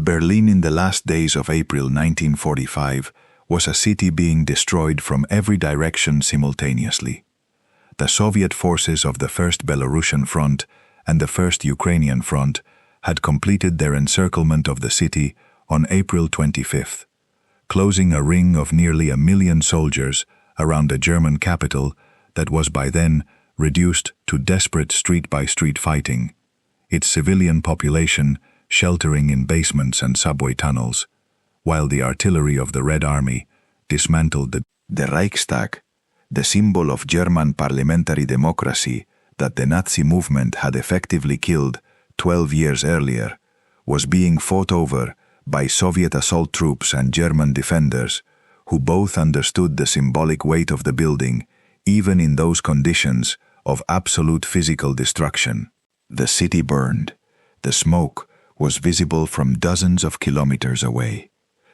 Berlin in the last days of April 1945 was a city being destroyed from every direction simultaneously. The Soviet forces of the First Belarusian Front and the First Ukrainian Front had completed their encirclement of the city on April 25th, closing a ring of nearly 1 million soldiers around the German capital that was by then reduced to desperate street-by-street fighting, its civilian population sheltering in basements and subway tunnels, while the artillery of the Red Army dismantled the Reichstag, the symbol of German parliamentary democracy that the Nazi movement had effectively killed 12 years earlier, was being fought over by Soviet assault troops and German defenders, who both understood the symbolic weight of the building, even in those conditions of absolute physical destruction. The city burned. The smoke was visible from dozens of kilometers away.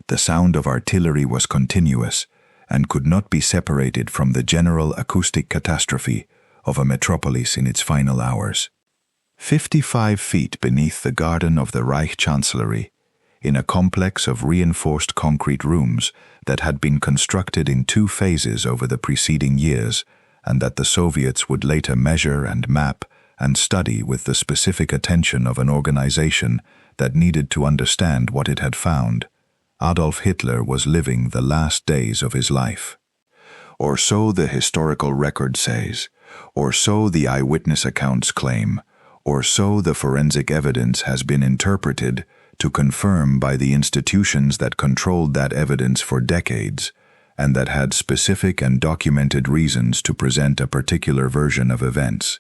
The sound of artillery was continuous and could not be separated from the general acoustic catastrophe of a metropolis in its final hours. 55 feet beneath the garden of the Reich Chancellery, in a complex of reinforced concrete rooms that had been constructed in 2 phases over the preceding years, and that the Soviets would later measure and map and study with the specific attention of an organization that needed to understand what it had found, Adolf Hitler was living the last days of his life. Or so the historical record says, or so the eyewitness accounts claim, or so the forensic evidence has been interpreted to confirm by the institutions that controlled that evidence for decades, and that had specific and documented reasons to present a particular version of events.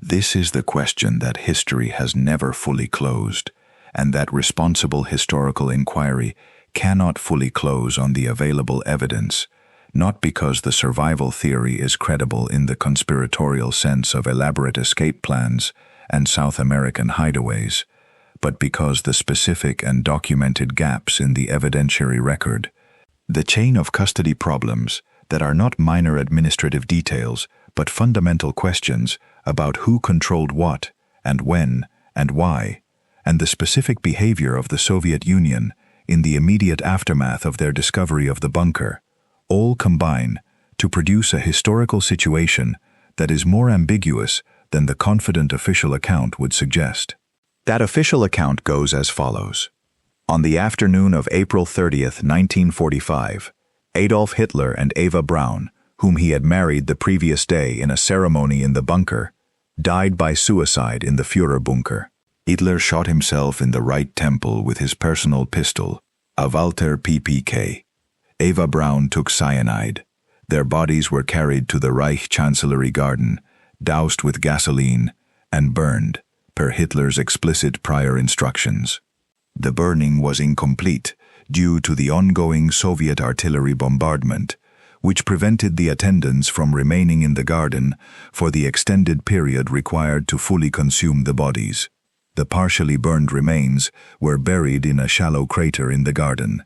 This is the question that history has never fully closed, and that responsible historical inquiry cannot fully close on the available evidence, not because the survival theory is credible in the conspiratorial sense of elaborate escape plans and South American hideaways, but because the specific and documented gaps in the evidentiary record, the chain of custody problems that are not minor administrative details but fundamental questions about who controlled what and when and why, and the specific behavior of the Soviet Union in the immediate aftermath of their discovery of the bunker, all combine to produce a historical situation that is more ambiguous than the confident official account would suggest. That official account goes as follows. On the afternoon of April 30th, 1945, Adolf Hitler and Eva Braun, whom he had married the previous day in a ceremony in the bunker, died by suicide in the Führerbunker. Hitler shot himself in the right temple with his personal pistol, a Walther PPK. Eva Braun took cyanide. Their bodies were carried to the Reich Chancellery garden, doused with gasoline, and burned, per Hitler's explicit prior instructions. The burning was incomplete due to the ongoing Soviet artillery bombardment, which prevented the attendants from remaining in the garden for the extended period required to fully consume the bodies. The partially burned remains were buried in a shallow crater in the garden.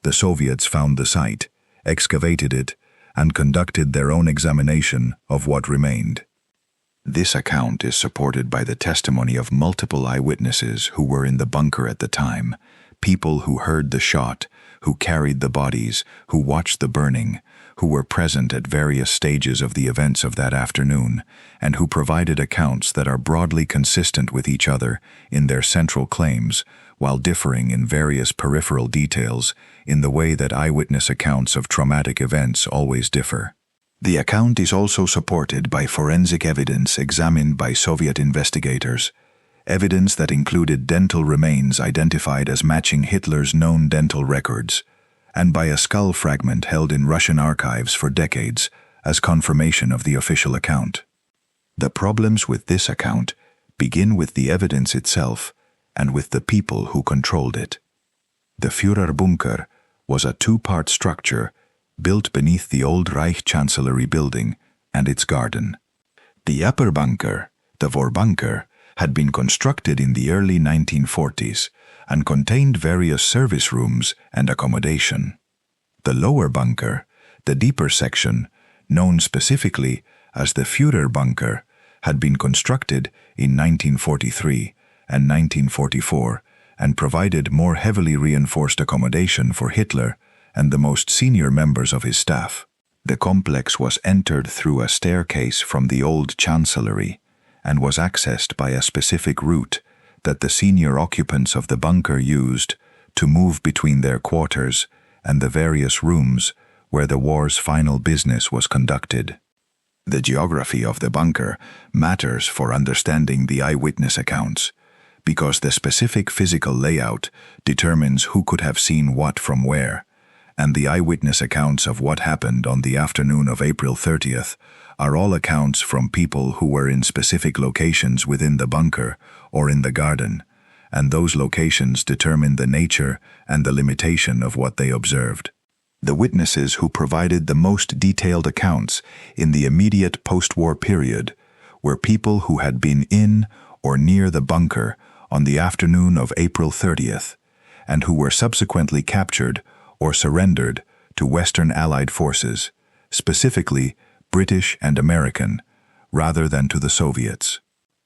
The Soviets found the site, excavated it, and conducted their own examination of what remained. This account is supported by the testimony of multiple eyewitnesses who were in the bunker at the time, people who heard the shot, who carried the bodies, who watched the burning, who were present at various stages of the events of that afternoon, and who provided accounts that are broadly consistent with each other in their central claims, while differing in various peripheral details in the way that eyewitness accounts of traumatic events always differ. The account is also supported by forensic evidence examined by Soviet investigators, evidence that included dental remains identified as matching Hitler's known dental records, and by a skull fragment held in Russian archives for decades as confirmation of the official account. The problems with this account begin with the evidence itself and with the people who controlled it. The Führerbunker was a 2-part structure built beneath the old Reich Chancellery building and its garden. The upper bunker, the Führerbunker, had been constructed in the early 1940s and contained various service rooms and accommodation. The lower bunker, the deeper section, known specifically as the Führerbunker, had been constructed in 1943 and 1944 and provided more heavily reinforced accommodation for Hitler and the most senior members of his staff. The complex was entered through a staircase from the old chancellery and was accessed by a specific route that the senior occupants of the bunker used to move between their quarters and the various rooms where the war's final business was conducted. The geography of the bunker matters for understanding the eyewitness accounts, because the specific physical layout determines who could have seen what from where, and the eyewitness accounts of what happened on the afternoon of April 30th are all accounts from people who were in specific locations within the bunker or in the garden, and those locations determine the nature and the limitation of what they observed. The witnesses who provided the most detailed accounts in the immediate post-war period were people who had been in or near the bunker on the afternoon of April 30th, and who were subsequently captured or surrendered to Western Allied forces, specifically British and American, rather than to the Soviets.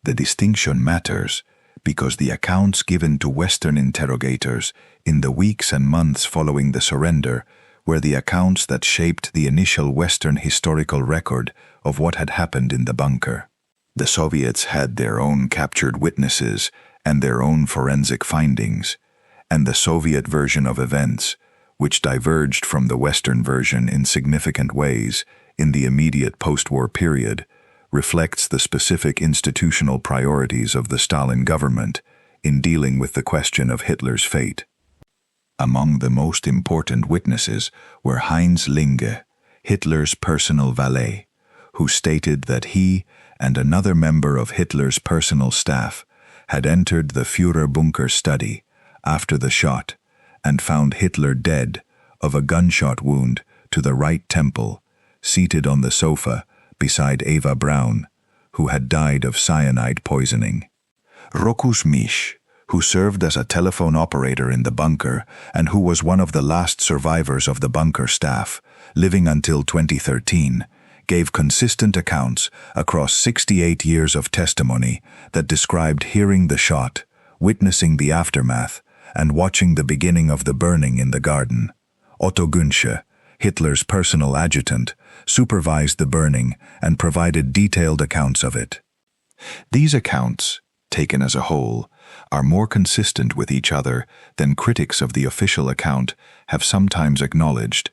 The distinction matters because the accounts given to Western interrogators in the weeks and months following the surrender were the accounts that shaped the initial Western historical record of what had happened in the bunker. The Soviets had their own captured witnesses and their own forensic findings, and the Soviet version of events, which diverged from the Western version in significant ways in the immediate post-war period, reflects the specific institutional priorities of the Stalin government in dealing with the question of Hitler's fate. Among the most important witnesses were Heinz Linge, Hitler's personal valet, who stated that he and another member of Hitler's personal staff had entered the Führerbunker study after the shot and found Hitler dead of a gunshot wound to the right temple, seated on the sofa beside Eva Braun, who had died of cyanide poisoning. Rokus Misch, who served as a telephone operator in the bunker and who was one of the last survivors of the bunker staff, living until 2013, gave consistent accounts across 68 years of testimony that described hearing the shot, witnessing the aftermath, and watching the beginning of the burning in the garden. Otto Günsche, Hitler's personal adjutant, supervised the burning and provided detailed accounts of it. These accounts, taken as a whole, are more consistent with each other than critics of the official account have sometimes acknowledged,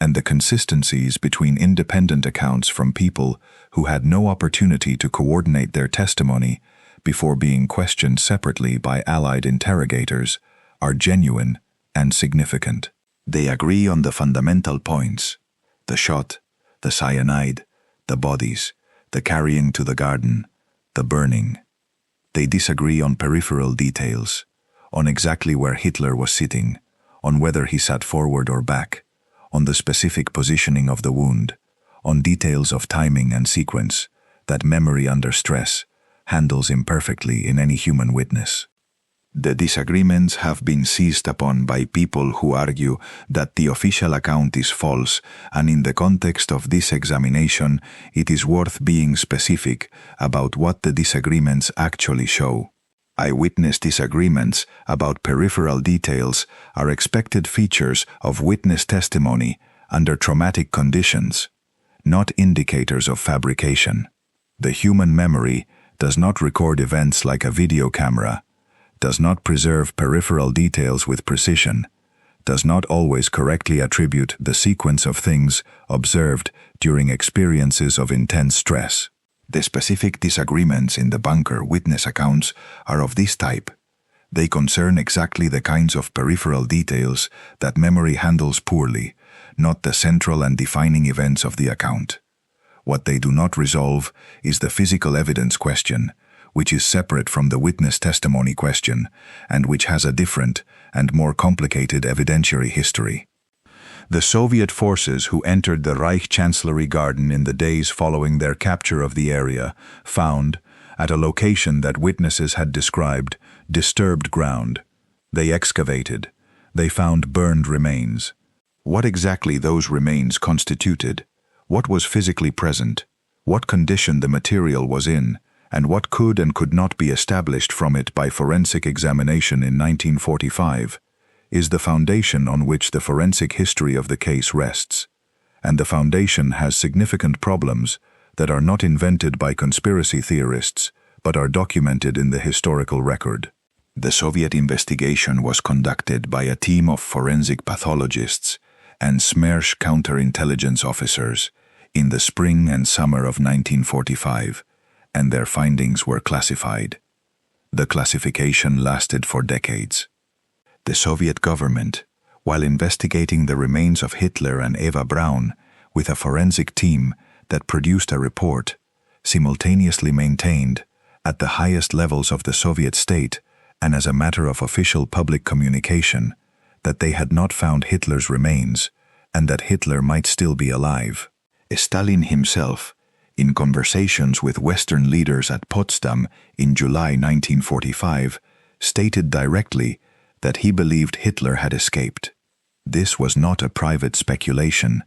and the consistencies between independent accounts from people who had no opportunity to coordinate their testimony before being questioned separately by Allied interrogators are genuine and significant. They agree on the fundamental points: the shot, the cyanide, the bodies, the carrying to the garden, the burning. They disagree on peripheral details, on exactly where Hitler was sitting, on whether he sat forward or back, on the specific positioning of the wound, on details of timing and sequence that memory under stress handles imperfectly in any human witness. The disagreements have been seized upon by people who argue that the official account is false, and in the context of this examination, it is worth being specific about what the disagreements actually show. Eyewitness disagreements about peripheral details are expected features of witness testimony under traumatic conditions, not indicators of fabrication. The human memory does not record events like a video camera, does not preserve peripheral details with precision, does not always correctly attribute the sequence of things observed during experiences of intense stress. The specific disagreements in the bunker witness accounts are of this type. They concern exactly the kinds of peripheral details that memory handles poorly, not the central and defining events of the account. What they do not resolve is the physical evidence question, which is separate from the witness testimony question and which has a different and more complicated evidentiary history. The Soviet forces who entered the Reich Chancellery Garden in the days following their capture of the area found, at a location that witnesses had described, disturbed ground. They excavated. They found burned remains. What exactly those remains constituted, what was physically present, what condition the material was in, and what could and could not be established from it by forensic examination in 1945, is the foundation on which the forensic history of the case rests, and the foundation has significant problems that are not invented by conspiracy theorists, but are documented in the historical record. The Soviet investigation was conducted by a team of forensic pathologists and SMERSH counterintelligence officers in the spring and summer of 1945, and their findings were classified. The classification lasted for decades. The Soviet government, while investigating the remains of Hitler and Eva Braun with a forensic team that produced a report, simultaneously maintained, at the highest levels of the Soviet state and as a matter of official public communication, that they had not found Hitler's remains and that Hitler might still be alive. Stalin himself, in conversations with Western leaders at Potsdam in July 1945, stated directly that he believed Hitler had escaped. This was not a private speculation.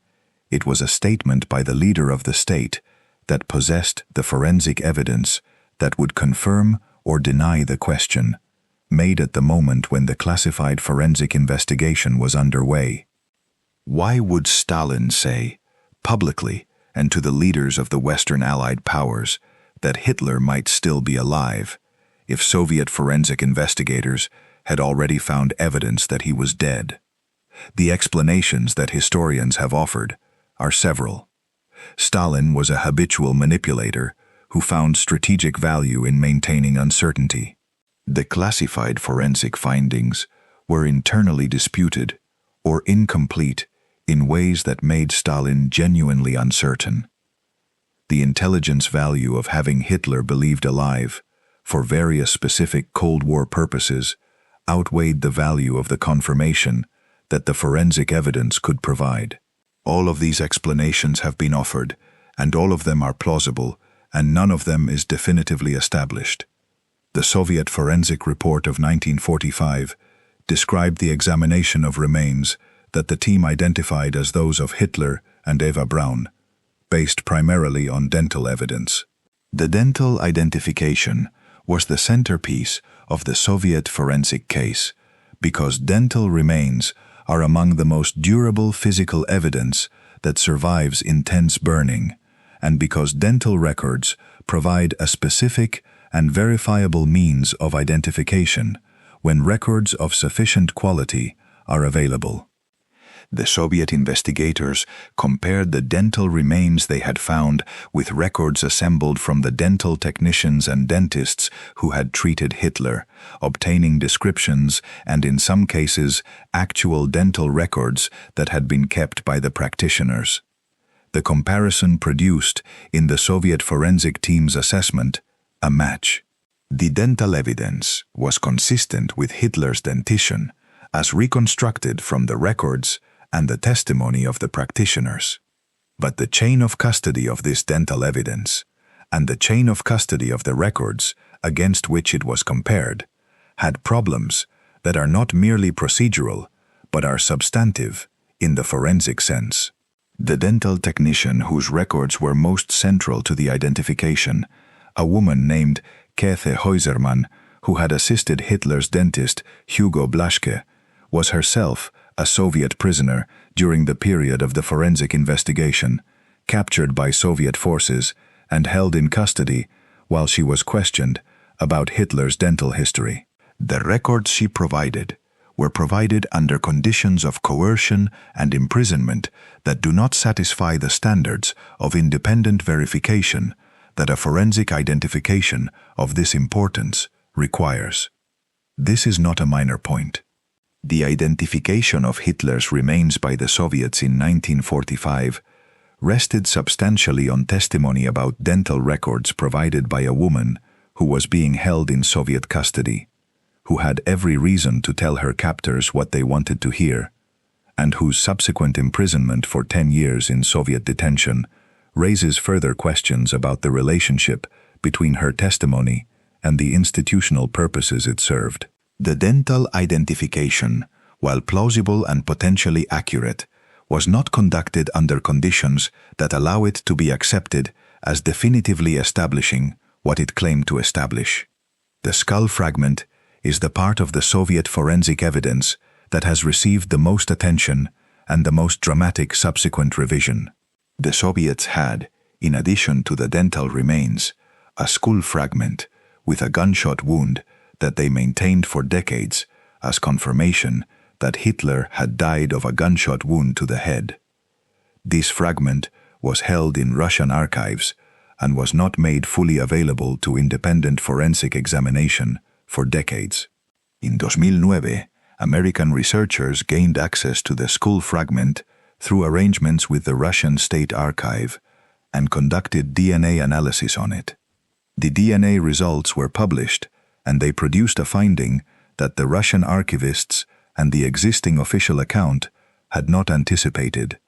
It was a statement by the leader of the state that possessed the forensic evidence that would confirm or deny the question, made at the moment when the classified forensic investigation was underway. Why would Stalin say, publicly and to the leaders of the Western Allied powers, that Hitler might still be alive, if Soviet forensic investigators had already found evidence that he was dead? The explanations that historians have offered are several. Stalin was a habitual manipulator who found strategic value in maintaining uncertainty. The classified forensic findings were internally disputed or incomplete in ways that made Stalin genuinely uncertain. The intelligence value of having Hitler believed alive for various specific Cold War purposes outweighed the value of the confirmation that the forensic evidence could provide. All of these explanations have been offered, and all of them are plausible, and none of them is definitively established. The Soviet forensic report of 1945 described the examination of remains that the team identified as those of Hitler and Eva Braun, based primarily on dental evidence. The dental identification was the centerpiece of the Soviet forensic case because dental remains are among the most durable physical evidence that survives intense burning, and because dental records provide a specific and verifiable means of identification when records of sufficient quality are available. The Soviet investigators compared the dental remains they had found with records assembled from the dental technicians and dentists who had treated Hitler, obtaining descriptions and, in some cases, actual dental records that had been kept by the practitioners. The comparison produced, in the Soviet forensic team's assessment, a match. The dental evidence was consistent with Hitler's dentition, as reconstructed from the records and the testimony of the practitioners. But the chain of custody of this dental evidence and the chain of custody of the records against which it was compared had problems that are not merely procedural but are substantive in the forensic sense. The dental technician whose records were most central to the identification, a woman named Käthe Häusermann, who had assisted Hitler's dentist Hugo Blaschke, was herself a Soviet prisoner during the period of the forensic investigation, captured by Soviet forces and held in custody while she was questioned about Hitler's dental history. The records she provided were provided under conditions of coercion and imprisonment that do not satisfy the standards of independent verification that a forensic identification of this importance requires. This is not a minor point. The identification of Hitler's remains by the Soviets in 1945 rested substantially on testimony about dental records provided by a woman who was being held in Soviet custody, who had every reason to tell her captors what they wanted to hear, and whose subsequent imprisonment for 10 years in Soviet detention raises further questions about the relationship between her testimony and the institutional purposes it served. The dental identification, while plausible and potentially accurate, was not conducted under conditions that allow it to be accepted as definitively establishing what it claimed to establish. The skull fragment is the part of the Soviet forensic evidence that has received the most attention and the most dramatic subsequent revision. The Soviets had, in addition to the dental remains, a skull fragment with a gunshot wound that they maintained for decades as confirmation that Hitler had died of a gunshot wound to the head. This fragment was held in Russian archives and was not made fully available to independent forensic examination for decades. In 2009, American researchers gained access to the skull fragment through arrangements with the Russian State Archive and conducted DNA analysis on it. The DNA results were published, and they produced a finding that the Russian archivists and the existing official account had not anticipated.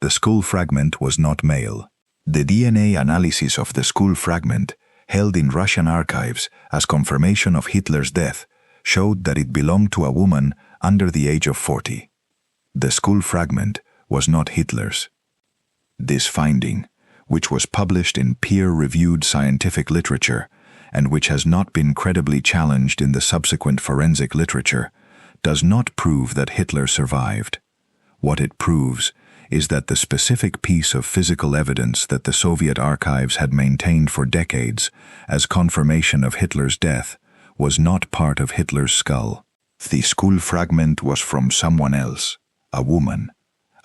The skull fragment was not male. The DNA analysis of the skull fragment, held in Russian archives as confirmation of Hitler's death, showed that it belonged to a woman under the age of 40. The skull fragment was not Hitler's. This finding, which was published in peer-reviewed scientific literature and which has not been credibly challenged in the subsequent forensic literature, does not prove that Hitler survived. What it proves is that the specific piece of physical evidence that the Soviet archives had maintained for decades as confirmation of Hitler's death was not part of Hitler's skull. The skull fragment was from someone else, a woman,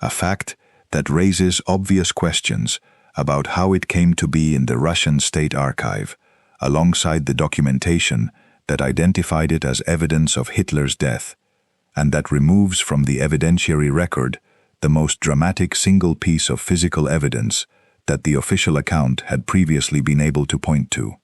a fact that raises obvious questions about how it came to be in the Russian State Archive, alongside the documentation that identified it as evidence of Hitler's death, and that removes from the evidentiary record the most dramatic single piece of physical evidence that the official account had previously been able to point to.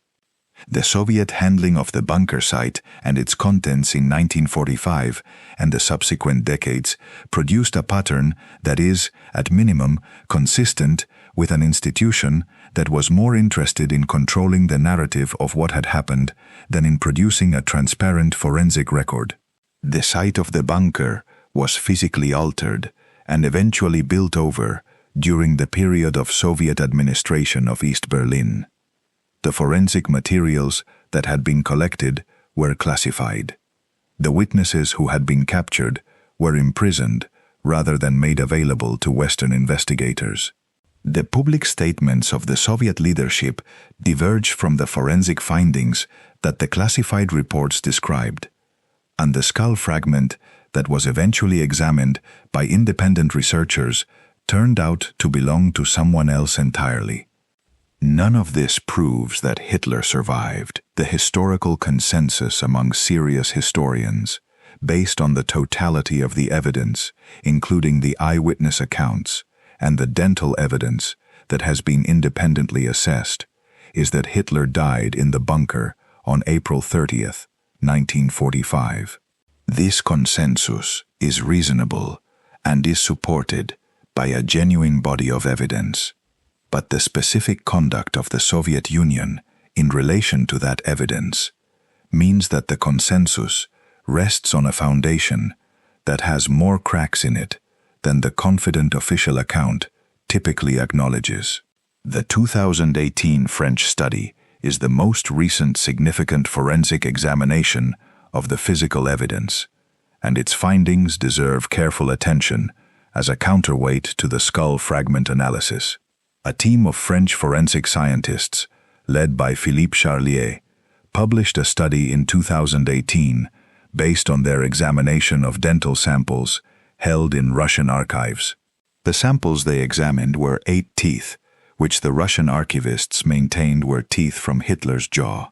The Soviet handling of the bunker site and its contents in 1945 and the subsequent decades produced a pattern that is, at minimum, consistent with an institution that was more interested in controlling the narrative of what had happened than in producing a transparent forensic record. The site of the bunker was physically altered and eventually built over during the period of Soviet administration of East Berlin. The forensic materials that had been collected were classified. The witnesses who had been captured were imprisoned rather than made available to Western investigators. The public statements of the Soviet leadership diverged from the forensic findings that the classified reports described, and the skull fragment that was eventually examined by independent researchers turned out to belong to someone else entirely. None of this proves that Hitler survived. The historical consensus among serious historians, based on the totality of the evidence, including the eyewitness accounts and the dental evidence that has been independently assessed, is that Hitler died in the bunker on April 30th, 1945. This consensus is reasonable and is supported by a genuine body of evidence. But the specific conduct of the Soviet Union in relation to that evidence means that the consensus rests on a foundation that has more cracks in it than the confident official account typically acknowledges. The 2018 French study is the most recent significant forensic examination of the physical evidence, and its findings deserve careful attention as a counterweight to the skull fragment analysis. A team of French forensic scientists, led by Philippe Charlier, published a study in 2018 based on their examination of dental samples held in Russian archives. The samples they examined were 8 teeth, which the Russian archivists maintained were teeth from Hitler's jaw.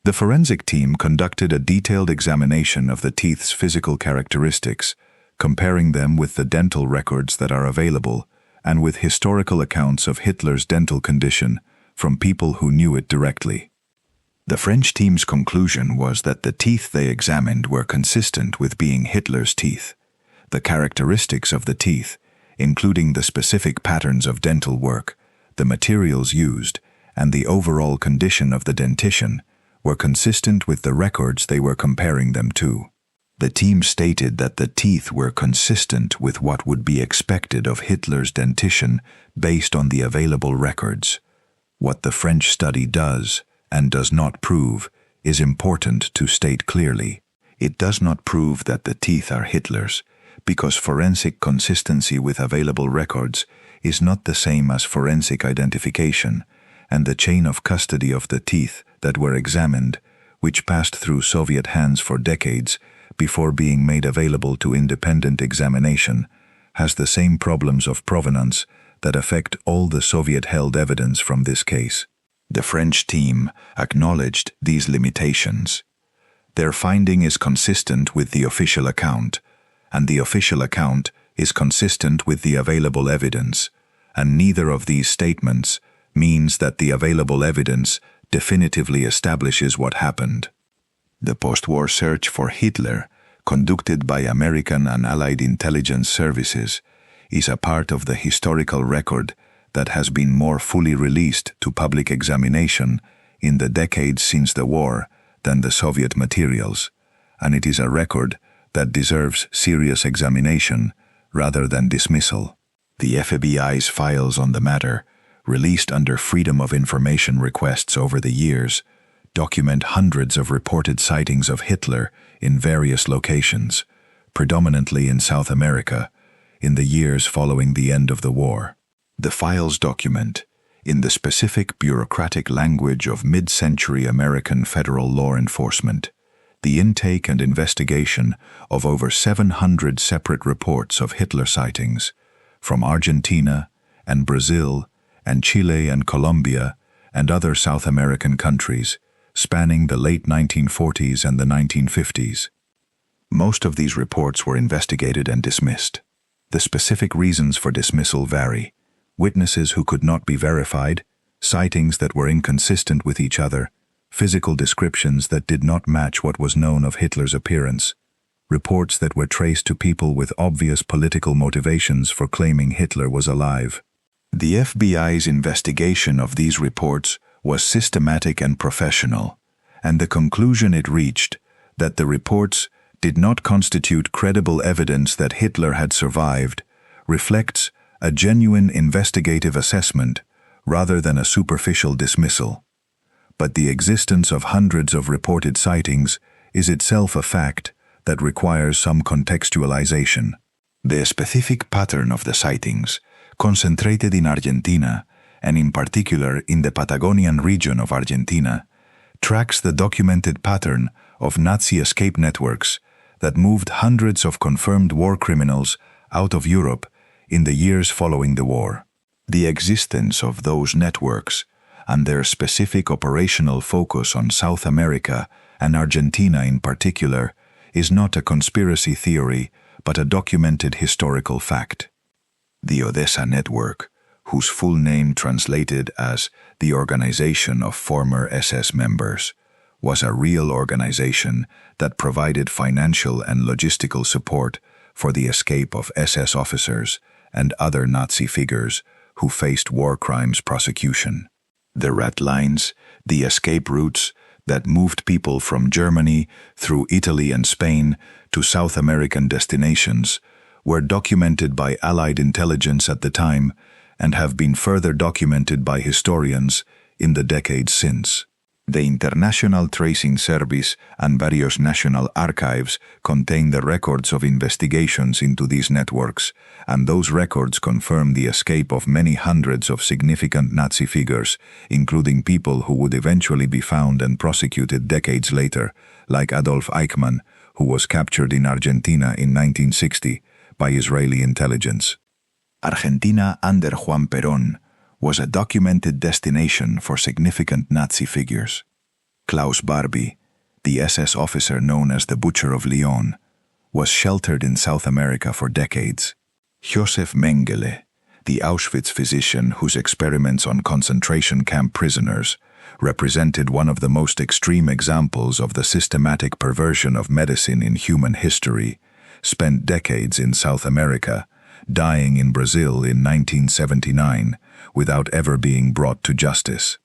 The forensic team conducted a detailed examination of the teeth's physical characteristics, comparing them with the dental records that are available and with historical accounts of Hitler's dental condition from people who knew it directly. The French team's conclusion was that the teeth they examined were consistent with being Hitler's teeth. The characteristics of the teeth, including the specific patterns of dental work, the materials used, and the overall condition of the dentition, were consistent with the records they were comparing them to. The team stated that the teeth were consistent with what would be expected of Hitler's dentition based on the available records. What the French study does, and does not prove, is important to state clearly. It does not prove that the teeth are Hitler's, because forensic consistency with available records is not the same as forensic identification, and the chain of custody of the teeth that were examined, which passed through Soviet hands for decades before being made available to independent examination, has the same problems of provenance that affect all the Soviet-held evidence from this case. The French team acknowledged these limitations. Their finding is consistent with the official account, and the official account is consistent with the available evidence, and neither of these statements means that the available evidence definitively establishes what happened. The post-war search for Hitler, conducted by American and Allied intelligence services, is a part of the historical record that has been more fully released to public examination in the decades since the war than the Soviet materials, and it is a record that deserves serious examination rather than dismissal. The FBI's files on the matter, released under Freedom of Information requests over the years, document hundreds of reported sightings of Hitler in various locations, predominantly in South America, in the years following the end of the war. The files document, in the specific bureaucratic language of mid-century American federal law enforcement, the intake and investigation of over 700 separate reports of Hitler sightings from Argentina and Brazil and Chile and Colombia and other South American countries, spanning the late 1940s and the 1950s. Most of these reports were investigated and dismissed. The specific reasons for dismissal vary: witnesses who could not be verified, sightings that were inconsistent with each other, physical descriptions that did not match what was known of Hitler's appearance, reports that were traced to people with obvious political motivations for claiming Hitler was alive. The FBI's investigation of these reports was systematic and professional, and the conclusion it reached, that the reports did not constitute credible evidence that Hitler had survived, reflects a genuine investigative assessment rather than a superficial dismissal. But the existence of hundreds of reported sightings is itself a fact that requires some contextualization. The specific pattern of the sightings, concentrated in Argentina, and in particular in the Patagonian region of Argentina, tracks the documented pattern of Nazi escape networks that moved hundreds of confirmed war criminals out of Europe in the years following the war. The existence of those networks and their specific operational focus on South America and Argentina in particular is not a conspiracy theory but a documented historical fact. The Odessa Network, whose full name translated as the Organization of Former SS Members, was a real organization that provided financial and logistical support for the escape of SS officers and other Nazi figures who faced war crimes prosecution. The rat lines, the escape routes that moved people from Germany through Italy and Spain to South American destinations were documented by Allied intelligence at the time and have been further documented by historians in the decades since. The International Tracing Service and various national archives contain the records of investigations into these networks, and those records confirm the escape of many hundreds of significant Nazi figures, including people who would eventually be found and prosecuted decades later, like Adolf Eichmann, who was captured in Argentina in 1960 by Israeli intelligence. Argentina under Juan Perón was a documented destination for significant Nazi figures. Klaus Barbie, the SS officer known as the Butcher of Lyon, was sheltered in South America for decades. Josef Mengele, the Auschwitz physician whose experiments on concentration camp prisoners represented one of the most extreme examples of the systematic perversion of medicine in human history, spent decades in South America, dying in Brazil in 1979 without ever being brought to justice.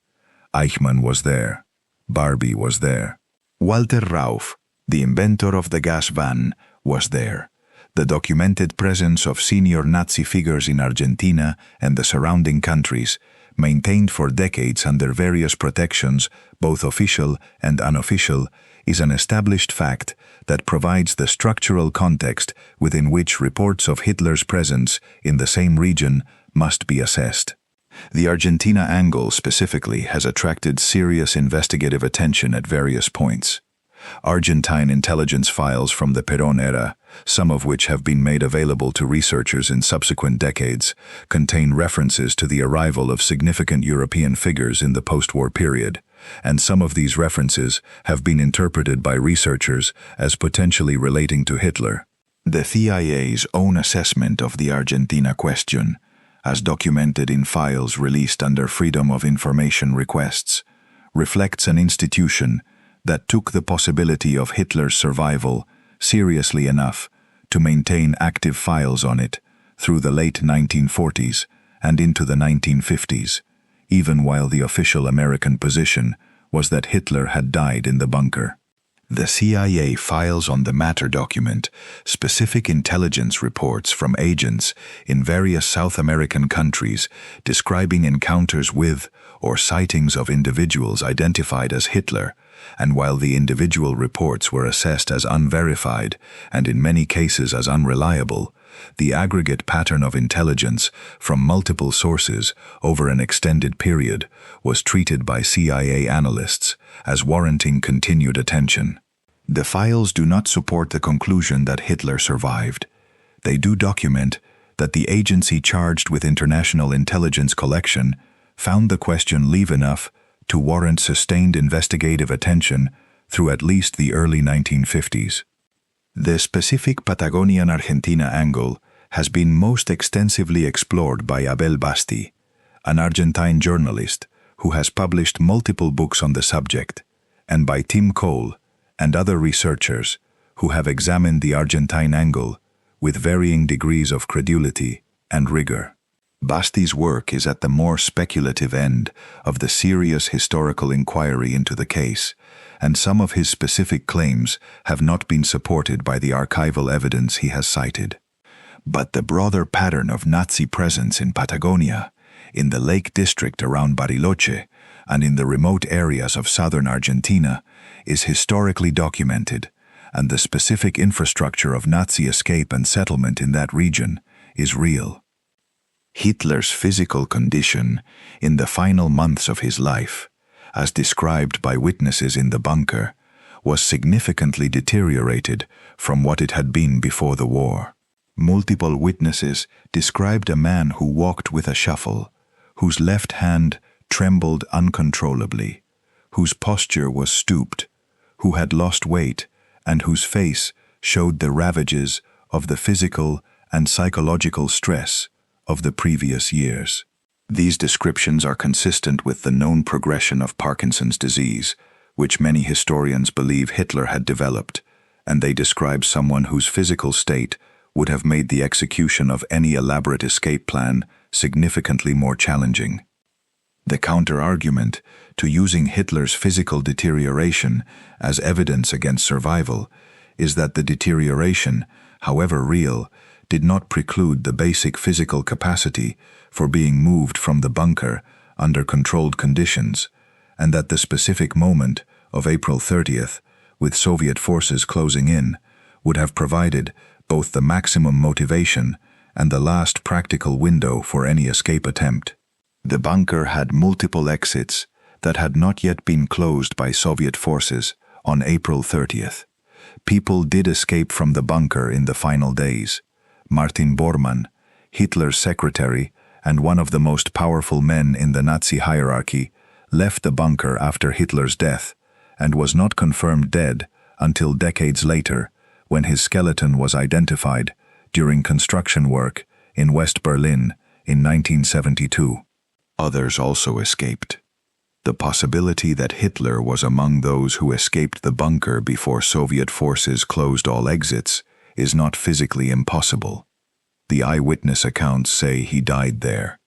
Eichmann was there. Barbie was there. Walter Rauff, the inventor of the gas van, was there. The documented presence of senior Nazi figures in Argentina and the surrounding countries maintained for decades under various protections, both official and unofficial, is an established fact that provides the structural context within which reports of Hitler's presence in the same region must be assessed. The Argentina angle specifically has attracted serious investigative attention at various points. Argentine intelligence files from the Perón era, some of which have been made available to researchers in subsequent decades, contain references to the arrival of significant European figures in the post-war period, and some of these references have been interpreted by researchers as potentially relating to Hitler. The CIA's own assessment of the Argentina question, as documented in files released under Freedom of Information requests, reflects an institution that took the possibility of Hitler's survival seriously enough to maintain active files on it through the late 1940s and into the 1950s, even while the official American position was that Hitler had died in the bunker. The CIA files on the matter document specific intelligence reports from agents in various South American countries describing encounters with or sightings of individuals identified as Hitler, and while the individual reports were assessed as unverified and in many cases as unreliable, the aggregate pattern of intelligence from multiple sources over an extended period was treated by CIA analysts as warranting continued attention. The files do not support the conclusion that Hitler survived. They do document that the agency charged with international intelligence collection found the question live enough to warrant sustained investigative attention through at least the early 1950s. The specific Patagonian-Argentina angle has been most extensively explored by Abel Basti, an Argentine journalist who has published multiple books on the subject, and by Tim Cole and other researchers who have examined the Argentine angle with varying degrees of credulity and rigor. Basti's work is at the more speculative end of the serious historical inquiry into the case, and some of his specific claims have not been supported by the archival evidence he has cited. But the broader pattern of Nazi presence in Patagonia, in the Lake District around Bariloche, and in the remote areas of southern Argentina is historically documented, and the specific infrastructure of Nazi escape and settlement in that region is real. Hitler's physical condition in the final months of his life, as described by witnesses in the bunker, was significantly deteriorated from what it had been before the war. Multiple witnesses described a man who walked with a shuffle, whose left hand trembled uncontrollably, whose posture was stooped, who had lost weight, and whose face showed the ravages of the physical and psychological stress of the previous years. These descriptions are consistent with the known progression of Parkinson's disease, which many historians believe Hitler had developed, and they describe someone whose physical state would have made the execution of any elaborate escape plan significantly more challenging. The counter-argument to using Hitler's physical deterioration as evidence against survival is that the deterioration, however real, did not preclude the basic physical capacity for being moved from the bunker under controlled conditions, and that the specific moment of April 30th, with Soviet forces closing in, would have provided both the maximum motivation and the last practical window for any escape attempt. The bunker had multiple exits that had not yet been closed by Soviet forces on April 30th. People did escape from the bunker in the final days. Martin Bormann, Hitler's secretary and one of the most powerful men in the Nazi hierarchy, left the bunker after Hitler's death and was not confirmed dead until decades later, when his skeleton was identified during construction work in West Berlin in 1972. Others also escaped. The possibility that Hitler was among those who escaped the bunker before Soviet forces closed all exits is not physically impossible. The eyewitness accounts say he died there.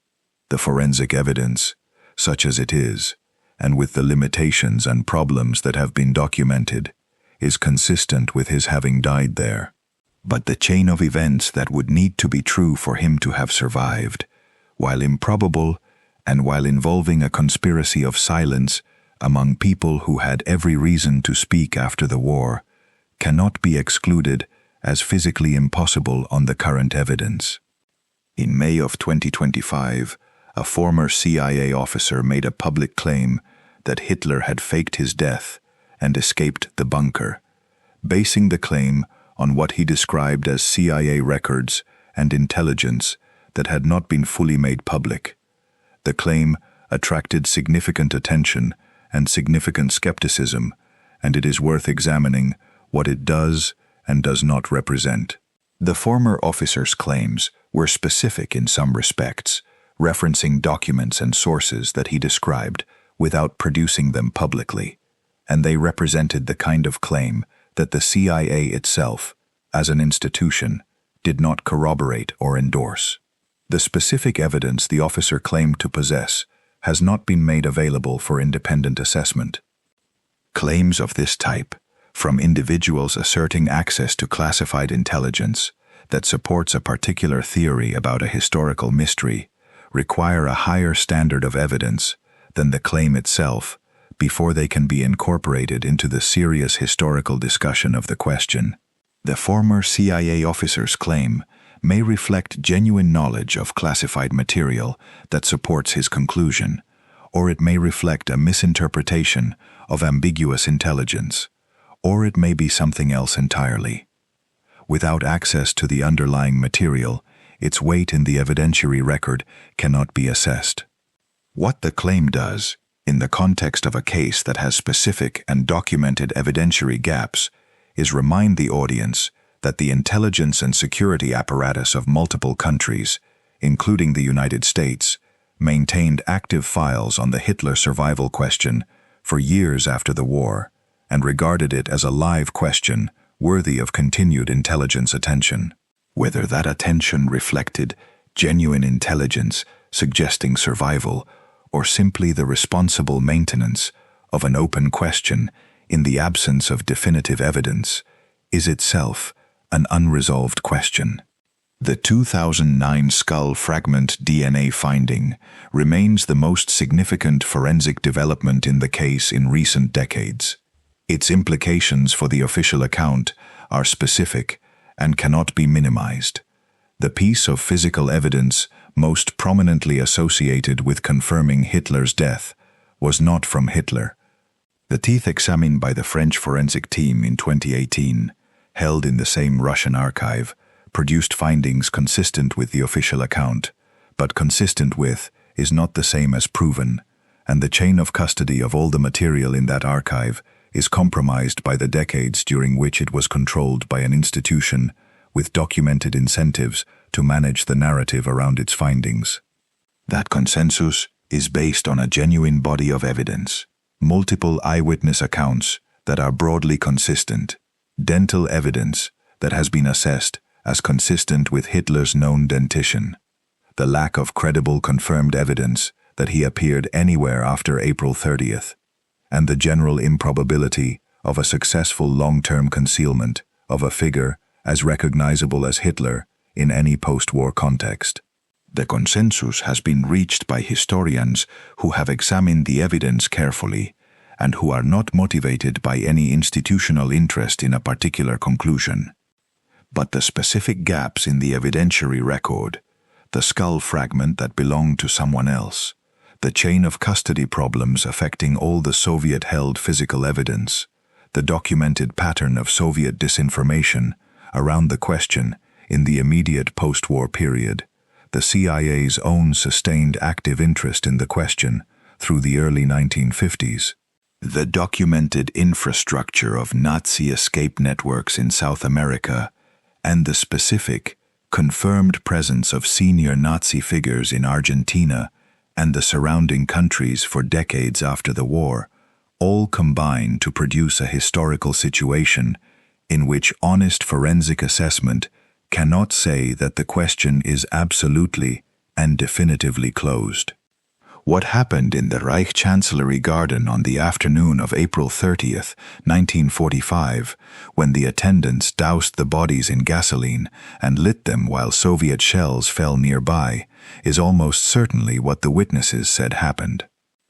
The forensic evidence, such as it is, and with the limitations and problems that have been documented, is consistent with his having died there. But the chain of events that would need to be true for him to have survived, while improbable and while involving a conspiracy of silence among people who had every reason to speak after the war, cannot be excluded as physically impossible on the current evidence. In May of 2025, a former CIA officer made a public claim that Hitler had faked his death and escaped the bunker, basing the claim on what he described as CIA records and intelligence that had not been fully made public. The claim attracted significant attention and significant skepticism, and it is worth examining what it does and does not represent. The former officer's claims were specific in some respects, referencing documents and sources that he described without producing them publicly, and they represented the kind of claim that the CIA itself, as an institution, did not corroborate or endorse. The specific evidence the officer claimed to possess has not been made available for independent assessment. Claims of this type, from individuals asserting access to classified intelligence that supports a particular theory about a historical mystery, require a higher standard of evidence than the claim itself before they can be incorporated into the serious historical discussion of the question. The former CIA officer's claim may reflect genuine knowledge of classified material that supports his conclusion, or it may reflect a misinterpretation of ambiguous intelligence, or it may be something else entirely. Without access to the underlying material, its weight in the evidentiary record cannot be assessed. What the claim does, in the context of a case that has specific and documented evidentiary gaps, is remind the audience that the intelligence and security apparatus of multiple countries, including the United States, maintained active files on the Hitler survival question for years after the war, and regarded it as a live question worthy of continued intelligence attention. Whether that attention reflected genuine intelligence suggesting survival, or simply the responsible maintenance of an open question in the absence of definitive evidence, is itself an unresolved question. The 2009 skull fragment DNA finding remains the most significant forensic development in the case in recent decades. Its implications for the official account are specific and cannot be minimized. The piece of physical evidence most prominently associated with confirming Hitler's death was not from Hitler. The teeth examined by the French forensic team in 2018, held in the same Russian archive, produced findings consistent with the official account, but consistent with is not the same as proven, and the chain of custody of all the material in that archive is compromised by the decades during which it was controlled by an institution with documented incentives to manage the narrative around its findings. That consensus is based on a genuine body of evidence, multiple eyewitness accounts that are broadly consistent, dental evidence that has been assessed as consistent with Hitler's known dentition, the lack of credible confirmed evidence that he appeared anywhere after April 30th, and the general improbability of a successful long-term concealment of a figure as recognizable as Hitler in any post-war context. The consensus has been reached by historians who have examined the evidence carefully and who are not motivated by any institutional interest in a particular conclusion. But the specific gaps in the evidentiary record, the skull fragment that belonged to someone else, the chain of custody problems affecting all the Soviet-held physical evidence, the documented pattern of Soviet disinformation around the question in the immediate post-war period, the CIA's own sustained active interest in the question through the early 1950s, the documented infrastructure of Nazi escape networks in South America, and the specific, confirmed presence of senior Nazi figures in Argentina and the surrounding countries for decades after the war, all combine to produce a historical situation in which honest forensic assessment cannot say that the question is absolutely and definitively closed. What happened in the Reich Chancellery Garden on the afternoon of April 30th, 1945, when the attendants doused the bodies in gasoline and lit them while Soviet shells fell nearby, is almost certainly what the witnesses said happened.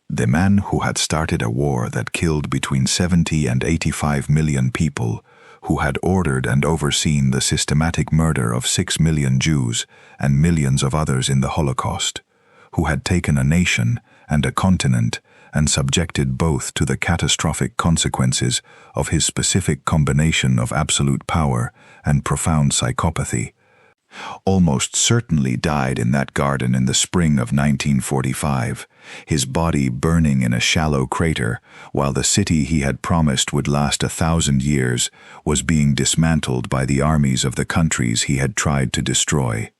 The man who had started a war that killed between 70 and 85 million people, who had ordered and overseen the systematic murder of 6 million Jews and millions of others in the Holocaust, who had taken a nation and a continent and subjected both to the catastrophic consequences of his specific combination of absolute power and profound psychopathy, almost certainly died in that garden in the spring of 1945, his body burning in a shallow crater, while the city he had promised would last 1,000 years was being dismantled by the armies of the countries he had tried to destroy.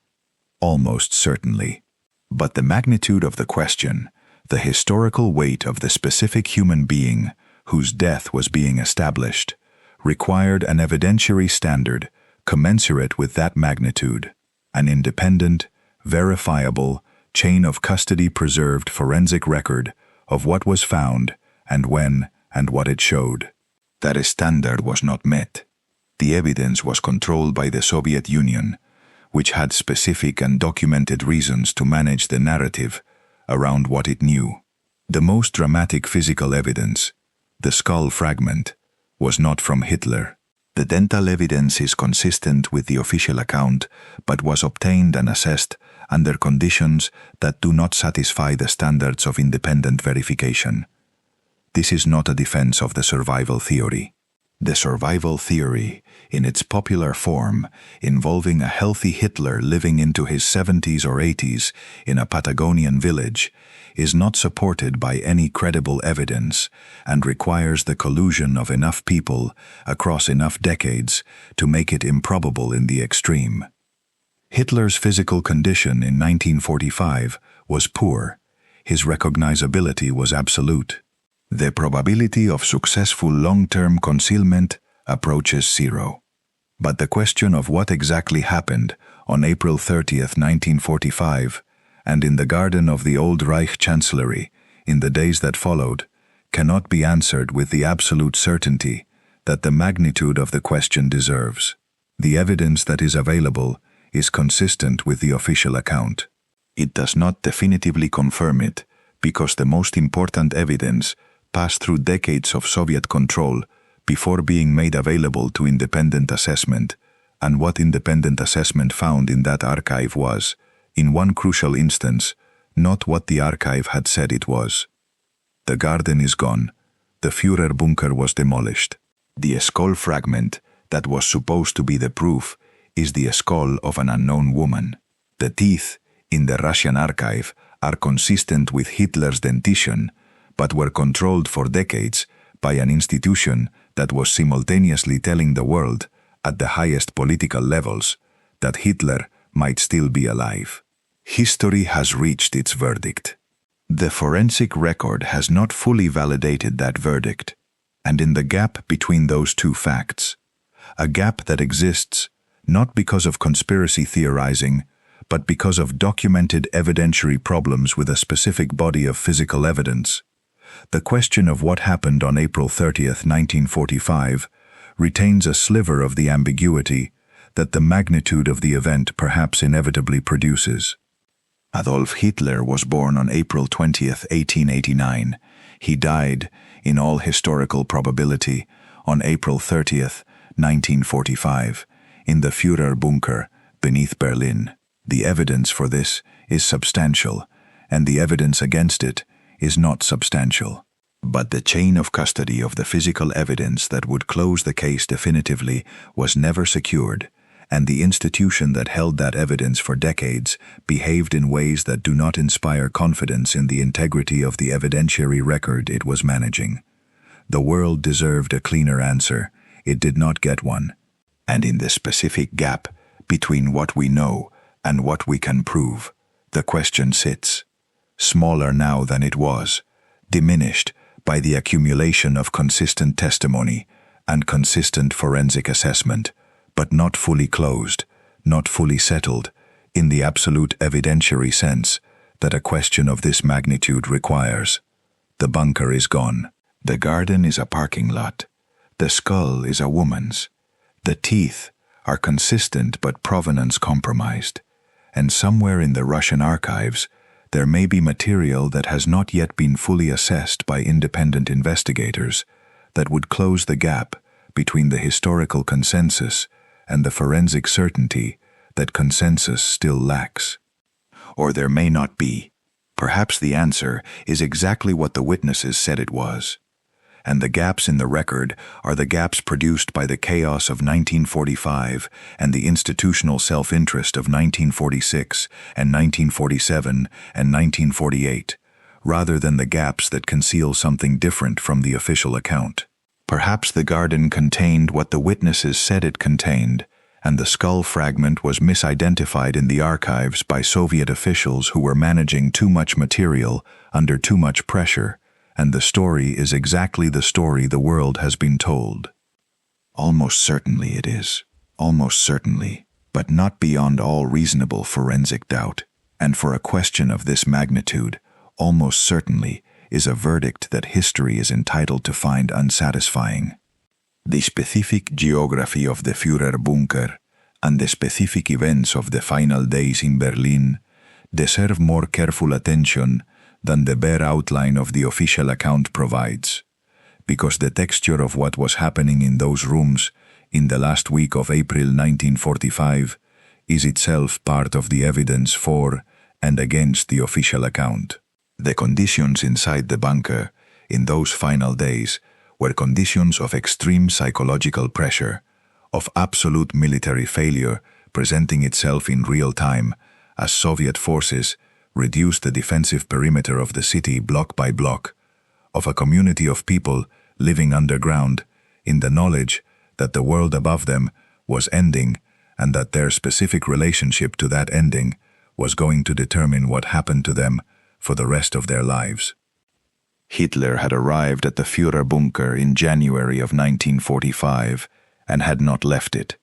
Almost certainly. But the magnitude of the question, the historical weight of the specific human being whose death was being established, required an evidentiary standard commensurate with that magnitude, an independent, verifiable, chain of custody preserved forensic record of what was found and when and what it showed. That standard was not met. The evidence was controlled by the Soviet Union, which had specific and documented reasons to manage the narrative around what it knew. The most dramatic physical evidence, the skull fragment, was not from Hitler. The dental evidence is consistent with the official account, but was obtained and assessed under conditions that do not satisfy the standards of independent verification. This is not a defense of the survival theory. The survival theory, in its popular form, involving a healthy Hitler living into his 70s or 80s in a Patagonian village, is not supported by any credible evidence and requires the collusion of enough people across enough decades to make it improbable in the extreme. Hitler's physical condition in 1945 was poor. His recognizability was absolute. The probability of successful long-term concealment approaches zero. But the question of what exactly happened on April 30th, 1945, and in the garden of the old Reich Chancellery in the days that followed, cannot be answered with the absolute certainty that the magnitude of the question deserves. The evidence that is available is consistent with the official account. It does not definitively confirm it because the most important evidence passed through decades of Soviet control before being made available to independent assessment, and what independent assessment found in that archive was, in one crucial instance, not what the archive had said it was. The garden is gone. The Führerbunker was demolished. The skull fragment that was supposed to be the proof is the skull of an unknown woman. The teeth in the Russian archive are consistent with Hitler's dentition, but were controlled for decades by an institution that was simultaneously telling the world, at the highest political levels, that Hitler might still be alive. History has reached its verdict. The forensic record has not fully validated that verdict, and in the gap between those two facts, a gap that exists not because of conspiracy theorizing, but because of documented evidentiary problems with a specific body of physical evidence, the question of what happened on April 30th, 1945, retains a sliver of the ambiguity that the magnitude of the event perhaps inevitably produces. Adolf Hitler was born on April 20th, 1889. He died, in all historical probability, on April 30th, 1945, in the Führerbunker beneath Berlin. The evidence for this is substantial, and the evidence against it is not substantial. But the chain of custody of the physical evidence that would close the case definitively was never secured, and the institution that held that evidence for decades behaved in ways that do not inspire confidence in the integrity of the evidentiary record it was managing. The world deserved a cleaner answer. It did not get one. And in the specific gap between what we know and what we can prove, the question sits, smaller now than it was, diminished by the accumulation of consistent testimony and consistent forensic assessment, but not fully closed, not fully settled, in the absolute evidentiary sense that a question of this magnitude requires. The bunker is gone. The garden is a parking lot. The skull is a woman's. The teeth are consistent but provenance compromised. And somewhere in the Russian archives, there may be material that has not yet been fully assessed by independent investigators that would close the gap between the historical consensus and the forensic certainty that consensus still lacks. Or there may not be. Perhaps the answer is exactly what the witnesses said it was. And the gaps in the record are the gaps produced by the chaos of 1945 and the institutional self-interest of 1946 and 1947 and 1948, rather than the gaps that conceal something different from the official account. Perhaps the garden contained what the witnesses said it contained, and the skull fragment was misidentified in the archives by Soviet officials who were managing too much material under too much pressure, and the story is exactly the story the world has been told. Almost certainly it is. Almost certainly, but not beyond all reasonable forensic doubt. And for a question of this magnitude, almost certainly is a verdict that history is entitled to find unsatisfying. The specific geography of the Führerbunker and the specific events of the final days in Berlin deserve more careful attention than the bare outline of the official account provides, because the texture of what was happening in those rooms in the last week of April 1945 is itself part of the evidence for and against the official account. The conditions inside the bunker in those final days were conditions of extreme psychological pressure, of absolute military failure presenting itself in real time as Soviet forces reduced the defensive perimeter of the city block by block, of a community of people living underground in the knowledge that the world above them was ending and that their specific relationship to that ending was going to determine what happened to them for the rest of their lives. Hitler had arrived at the Führerbunker in January of 1945 and had not left it.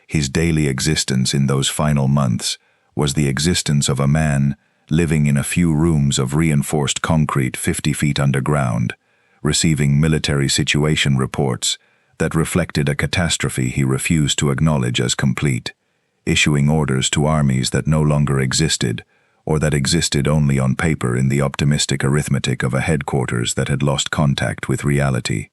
His daily existence in those final months was the existence of a man living in a few rooms of reinforced concrete 50 feet underground, receiving military situation reports that reflected a catastrophe he refused to acknowledge as complete, issuing orders to armies that no longer existed, or that existed only on paper in the optimistic arithmetic of a headquarters that had lost contact with reality.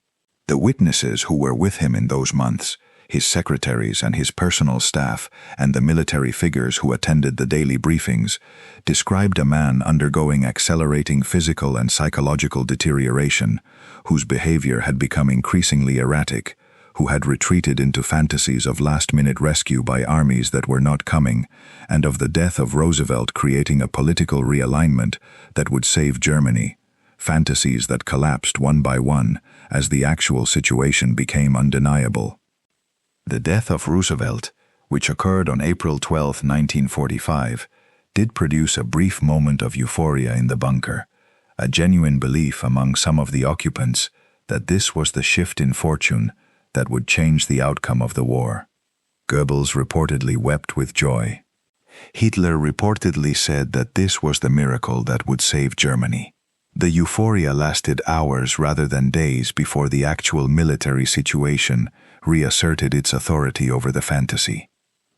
The witnesses who were with him in those months, his secretaries and his personal staff, and the military figures who attended the daily briefings, described a man undergoing accelerating physical and psychological deterioration, whose behavior had become increasingly erratic, who had retreated into fantasies of last-minute rescue by armies that were not coming, and of the death of Roosevelt creating a political realignment that would save Germany, fantasies that collapsed one by one as the actual situation became undeniable. The death of Roosevelt, which occurred on April 12, 1945, did produce a brief moment of euphoria in the bunker, a genuine belief among some of the occupants that this was the shift in fortune that would change the outcome of the war. Goebbels reportedly wept with joy. Hitler reportedly said that this was the miracle that would save Germany. The euphoria lasted hours rather than days before the actual military situation reasserted its authority over the fantasy.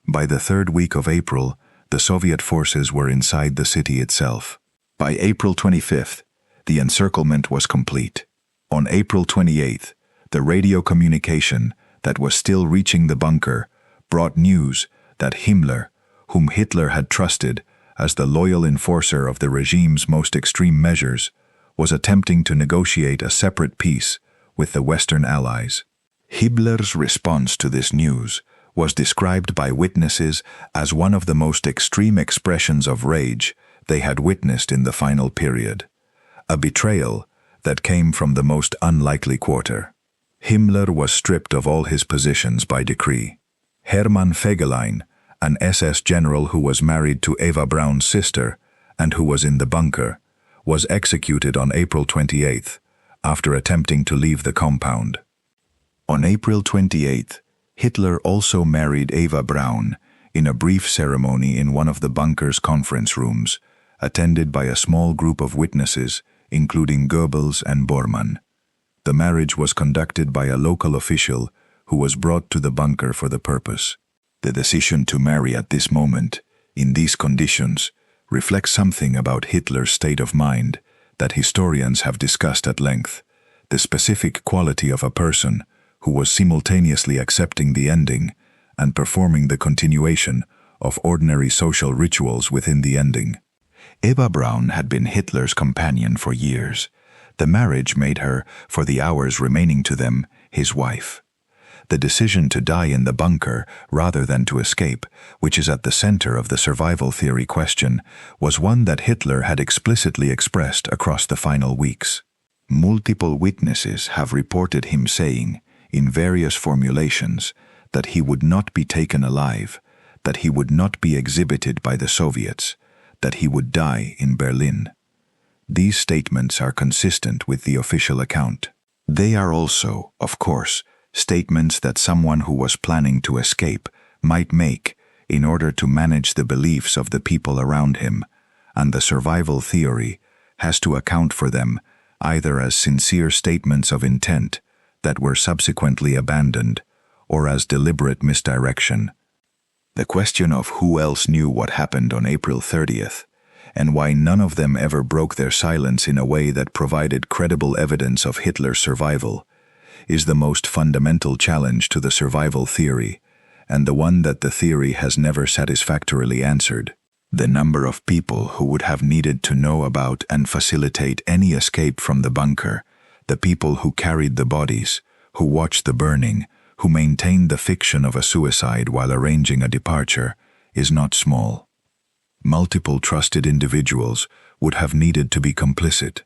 By the third week of April, the Soviet forces were inside the city itself. By April 25th, the encirclement was complete. On April 28th, the radio communication that was still reaching the bunker brought news that Himmler, whom Hitler had trusted as the loyal enforcer of the regime's most extreme measures, was attempting to negotiate a separate peace with the Western Allies. Himmler's response to this news was described by witnesses as one of the most extreme expressions of rage they had witnessed in the final period, a betrayal that came from the most unlikely quarter. Himmler was stripped of all his positions by decree. Hermann Fegelein, an SS general who was married to Eva Braun's sister and who was in the bunker, was executed on April 28th after attempting to leave the compound. On April 28th, Hitler also married Eva Braun in a brief ceremony in one of the bunker's conference rooms, attended by a small group of witnesses, including Goebbels and Bormann. The marriage was conducted by a local official who was brought to the bunker for the purpose. The decision to marry at this moment, in these conditions, reflects something about Hitler's state of mind that historians have discussed at length, the specific quality of a person who was simultaneously accepting the ending and performing the continuation of ordinary social rituals within the ending. Eva Braun had been Hitler's companion for years. The marriage made her, for the hours remaining to them, his wife. The decision to die in the bunker rather than to escape, which is at the center of the survival theory question, was one that Hitler had explicitly expressed across the final weeks. Multiple witnesses have reported him saying, in various formulations, that he would not be taken alive, that he would not be exhibited by the Soviets, that he would die in Berlin. These statements are consistent with the official account. They are also, of course, statements that someone who was planning to escape might make in order to manage the beliefs of the people around him, and the survival theory has to account for them either as sincere statements of intent that were subsequently abandoned or as deliberate misdirection. The question of who else knew what happened on April 30th, and why none of them ever broke their silence in a way that provided credible evidence of Hitler's survival, is the most fundamental challenge to the survival theory, and the one that the theory has never satisfactorily answered. The number of people who would have needed to know about and facilitate any escape from the bunker, the people who carried the bodies, who watched the burning, who maintained the fiction of a suicide while arranging a departure, is not small. Multiple trusted individuals would have needed to be complicit.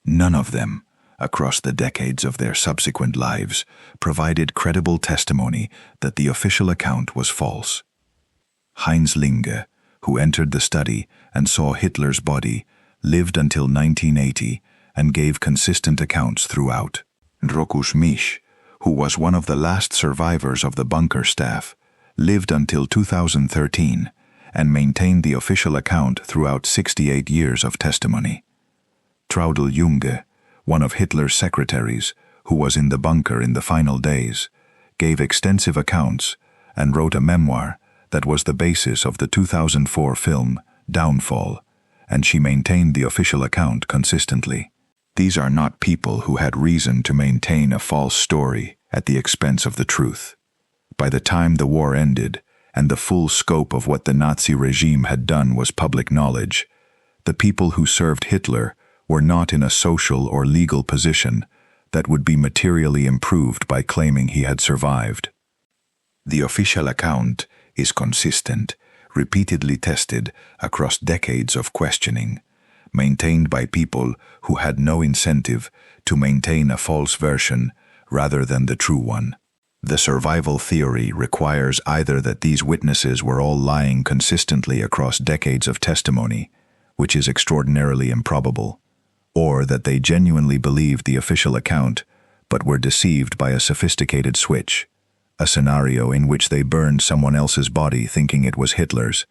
None of them, across the decades of their subsequent lives, provided credible testimony that the official account was false. Heinz Linge, who entered the study and saw Hitler's body, lived until 1980 and gave consistent accounts throughout. Rokus Misch, who was one of the last survivors of the bunker staff, lived until 2013 and maintained the official account throughout 68 years of testimony. Traudl Junge, one of Hitler's secretaries, who was in the bunker in the final days, gave extensive accounts and wrote a memoir that was the basis of the 2004 film Downfall, and she maintained the official account consistently. These are not people who had reason to maintain a false story at the expense of the truth. By the time the war ended, and the full scope of what the Nazi regime had done was public knowledge, the people who served Hitler were not in a social or legal position that would be materially improved by claiming he had survived. The official account is consistent, repeatedly tested across decades of questioning, maintained by people who had no incentive to maintain a false version rather than the true one. The survival theory requires either that these witnesses were all lying consistently across decades of testimony, which is extraordinarily improbable, or that they genuinely believed the official account but were deceived by a sophisticated switch, a scenario in which they burned someone else's body thinking it was Hitler's,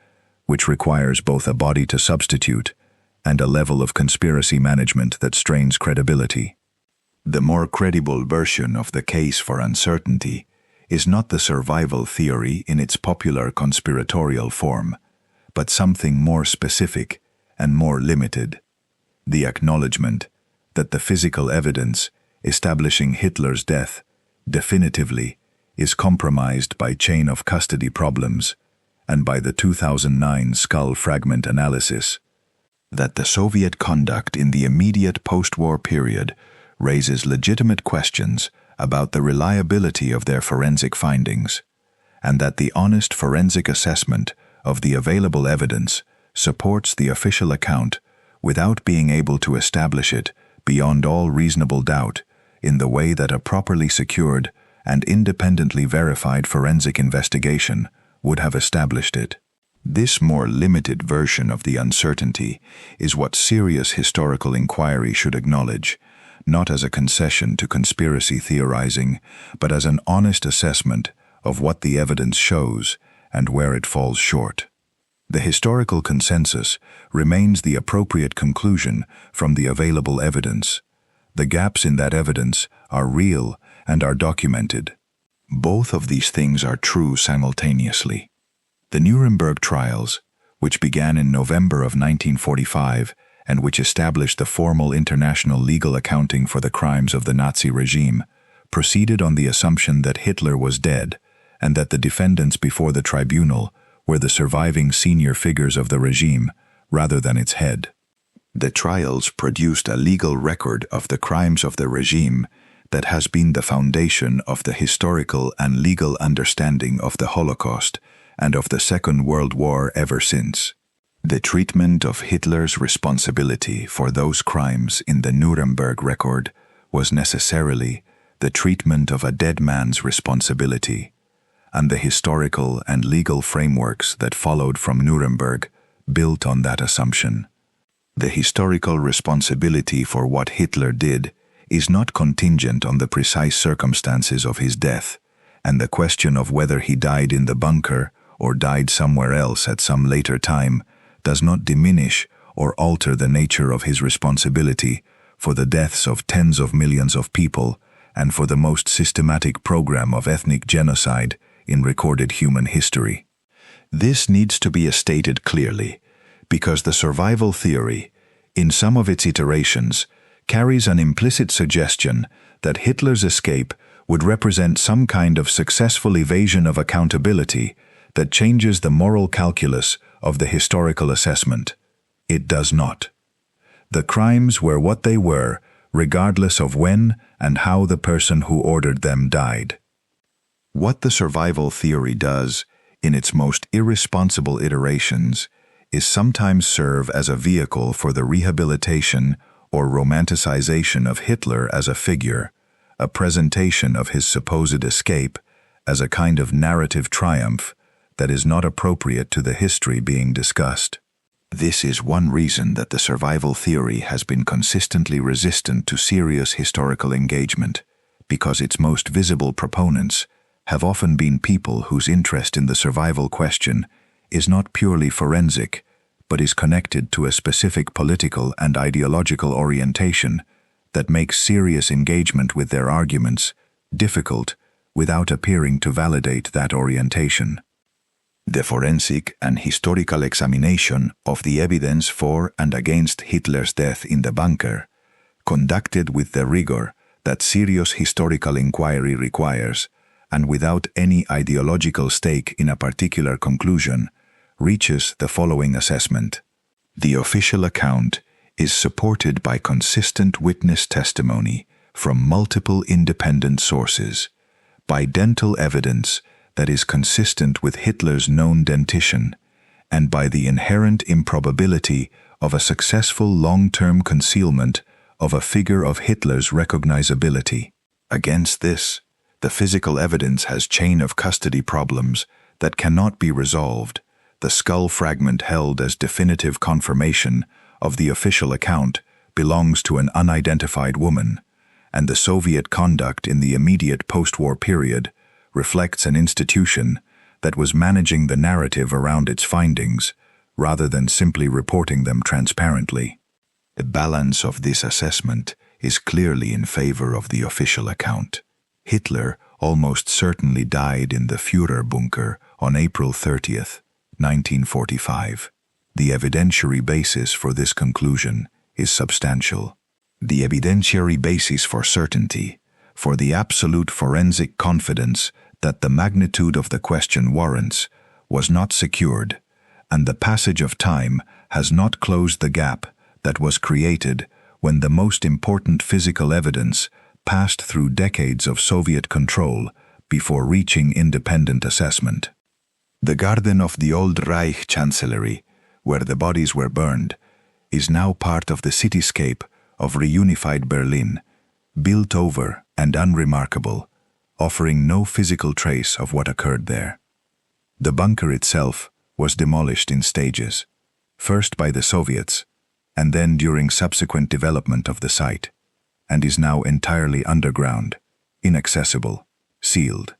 which requires both a body to substitute and a level of conspiracy management that strains credibility. The more credible version of the case for uncertainty is not the survival theory in its popular conspiratorial form, but something more specific and more limited: the acknowledgement that the physical evidence establishing Hitler's death definitively is compromised by chain of custody problems and by the 2009 skull fragment analysis, that the Soviet conduct in the immediate post-war period raises legitimate questions about the reliability of their forensic findings, and that the honest forensic assessment of the available evidence supports the official account without being able to establish it beyond all reasonable doubt in the way that a properly secured and independently verified forensic investigation would have established it. This more limited version of the uncertainty is what serious historical inquiry should acknowledge, not as a concession to conspiracy theorizing, but as an honest assessment of what the evidence shows and where it falls short. The historical consensus remains the appropriate conclusion from the available evidence. The gaps in that evidence are real and are documented. Both of these things are true simultaneously. The Nuremberg trials, which began in November of 1945 and which established the formal international legal accounting for the crimes of the Nazi regime, proceeded on the assumption that Hitler was dead and that the defendants before the tribunal were the surviving senior figures of the regime rather than its head. The trials produced a legal record of the crimes of the regime that has been the foundation of the historical and legal understanding of the Holocaust and of the Second World War ever since. The treatment of Hitler's responsibility for those crimes in the Nuremberg record was necessarily the treatment of a dead man's responsibility, and the historical and legal frameworks that followed from Nuremberg built on that assumption. The historical responsibility for what Hitler did is not contingent on the precise circumstances of his death, and the question of whether he died in the bunker or died somewhere else at some later time does not diminish or alter the nature of his responsibility for the deaths of tens of millions of people and for the most systematic program of ethnic genocide in recorded human history. This needs to be stated clearly, because the survival theory, in some of its iterations, carries an implicit suggestion that Hitler's escape would represent some kind of successful evasion of accountability that changes the moral calculus of the historical assessment. It does not. The crimes were what they were, regardless of when and how the person who ordered them died. What the survival theory does, in its most irresponsible iterations, is sometimes serve as a vehicle for the rehabilitation or romanticization of Hitler as a figure, a presentation of his supposed escape as a kind of narrative triumph that is not appropriate to the history being discussed. This is one reason that the survival theory has been consistently resistant to serious historical engagement, because its most visible proponents have often been people whose interest in the survival question is not purely forensic, but is connected to a specific political and ideological orientation that makes serious engagement with their arguments difficult without appearing to validate that orientation. The forensic and historical examination of the evidence for and against Hitler's death in the bunker, conducted with the rigor that serious historical inquiry requires, and without any ideological stake in a particular conclusion, reaches the following assessment. The official account is supported by consistent witness testimony from multiple independent sources, by dental evidence that is consistent with Hitler's known dentition, and by the inherent improbability of a successful long-term concealment of a figure of Hitler's recognizability. Against this, the physical evidence has chain of custody problems that cannot be resolved. The skull fragment held as definitive confirmation of the official account belongs to an unidentified woman, and the Soviet conduct in the immediate post-war period reflects an institution that was managing the narrative around its findings rather than simply reporting them transparently. The balance of this assessment is clearly in favor of the official account. Hitler almost certainly died in the Führerbunker on April 30th, 1945. The evidentiary basis for this conclusion is substantial. The evidentiary basis for certainty, for the absolute forensic confidence that the magnitude of the question warrants, was not secured, and the passage of time has not closed the gap that was created when the most important physical evidence passed through decades of Soviet control before reaching independent assessment. The garden of the old Reich Chancellery, where the bodies were burned, is now part of the cityscape of reunified Berlin, built over and unremarkable, offering no physical trace of what occurred there. The bunker itself was demolished in stages, first by the Soviets, and then during subsequent development of the site, and is now entirely underground, inaccessible, sealed.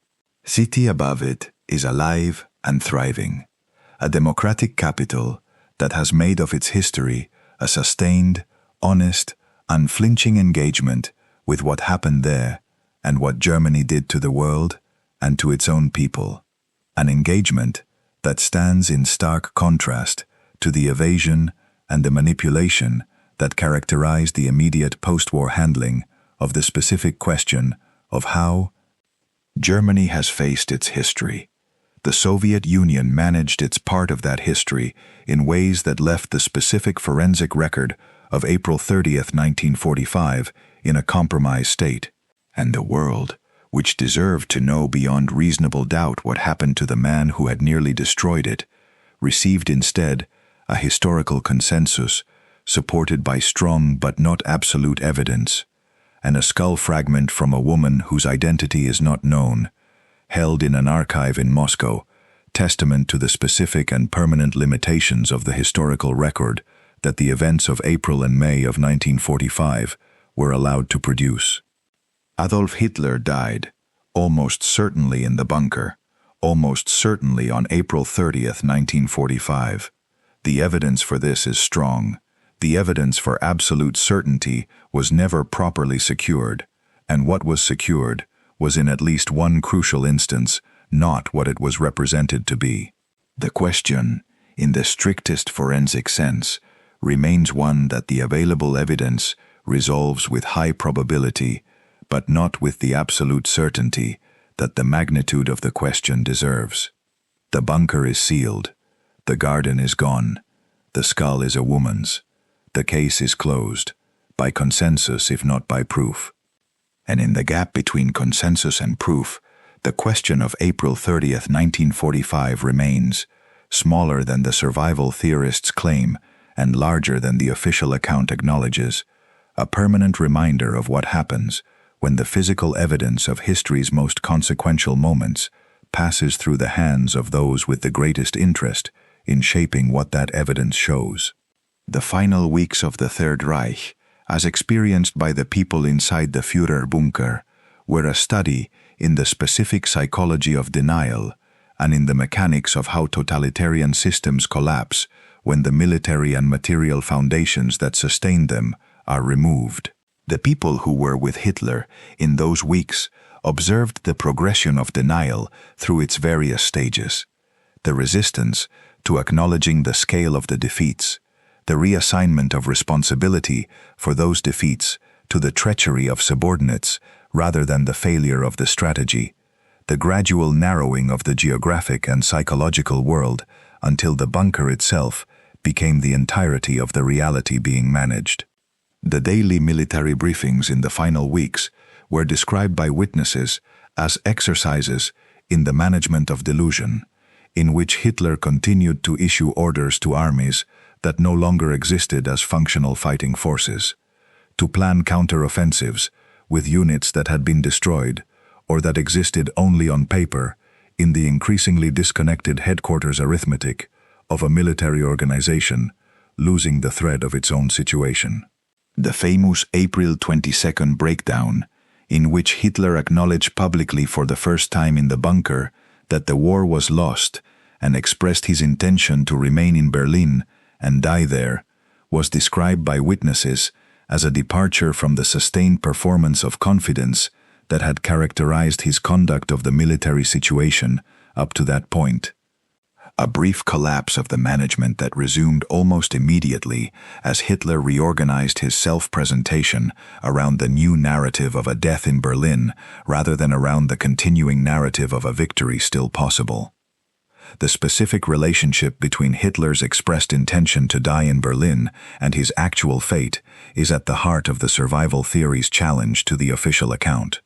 City above it is alive and thriving. a democratic capital that has made of its history a sustained, honest, unflinching engagement with what happened there and what Germany did to the world and to its own people. An engagement that stands in stark contrast to the evasion and the manipulation that characterized the immediate post-war handling of the specific question of how Germany has faced its history. The Soviet Union managed its part of that history in ways that left the specific forensic record of April 30th, 1945 in a compromised state, and the world, which deserved to know beyond reasonable doubt what happened to the man who had nearly destroyed it, received instead a historical consensus supported by strong but not absolute evidence, and a skull fragment from a woman whose identity is not known, held in an archive in Moscow, testament to the specific and permanent limitations of the historical record that the events of April and May of 1945 were allowed to produce. Adolf Hitler died, almost certainly in the bunker, almost certainly on April 30th, 1945. The evidence for this is strong. The evidence for absolute certainty was never properly secured, and what was secured was in at least one crucial instance not what it was represented to be. The question, in the strictest forensic sense, remains one that the available evidence resolves with high probability, but not with the absolute certainty that the magnitude of the question deserves. The bunker is sealed. The garden is gone. The skull is a woman's. The case is closed, by consensus if not by proof. And in the gap between consensus and proof, the question of April 30th, 1945 remains, smaller than the survival theorists claim and larger than the official account acknowledges, a permanent reminder of what happens when the physical evidence of history's most consequential moments passes through the hands of those with the greatest interest in shaping what that evidence shows. The final weeks of the Third Reich, as experienced by the people inside the Führerbunker, were a study in the specific psychology of denial and in the mechanics of how totalitarian systems collapse when the military and material foundations that sustain them are removed. The people who were with Hitler in those weeks observed the progression of denial through its various stages, the resistance to acknowledging the scale of the defeats, the reassignment of responsibility for those defeats to the treachery of subordinates rather than the failure of the strategy, the gradual narrowing of the geographic and psychological world until the bunker itself became the entirety of the reality being managed. The daily military briefings in the final weeks were described by witnesses as exercises in the management of delusion, in which Hitler continued to issue orders to armies that no longer existed as functional fighting forces, to plan counter-offensives with units that had been destroyed or that existed only on paper in the increasingly disconnected headquarters arithmetic of a military organization losing the thread of its own situation. The famous April 22nd breakdown, in which Hitler acknowledged publicly for the first time in the bunker that the war was lost and expressed his intention to remain in Berlin and die there, was described by witnesses as a departure from the sustained performance of confidence that had characterized his conduct of the military situation up to that point. A brief collapse of the management that resumed almost immediately as Hitler reorganized his self-presentation around the new narrative of a death in Berlin rather than around the continuing narrative of a victory still possible. The specific relationship between Hitler's expressed intention to die in Berlin and his actual fate is at the heart of the survival theory's challenge to the official account.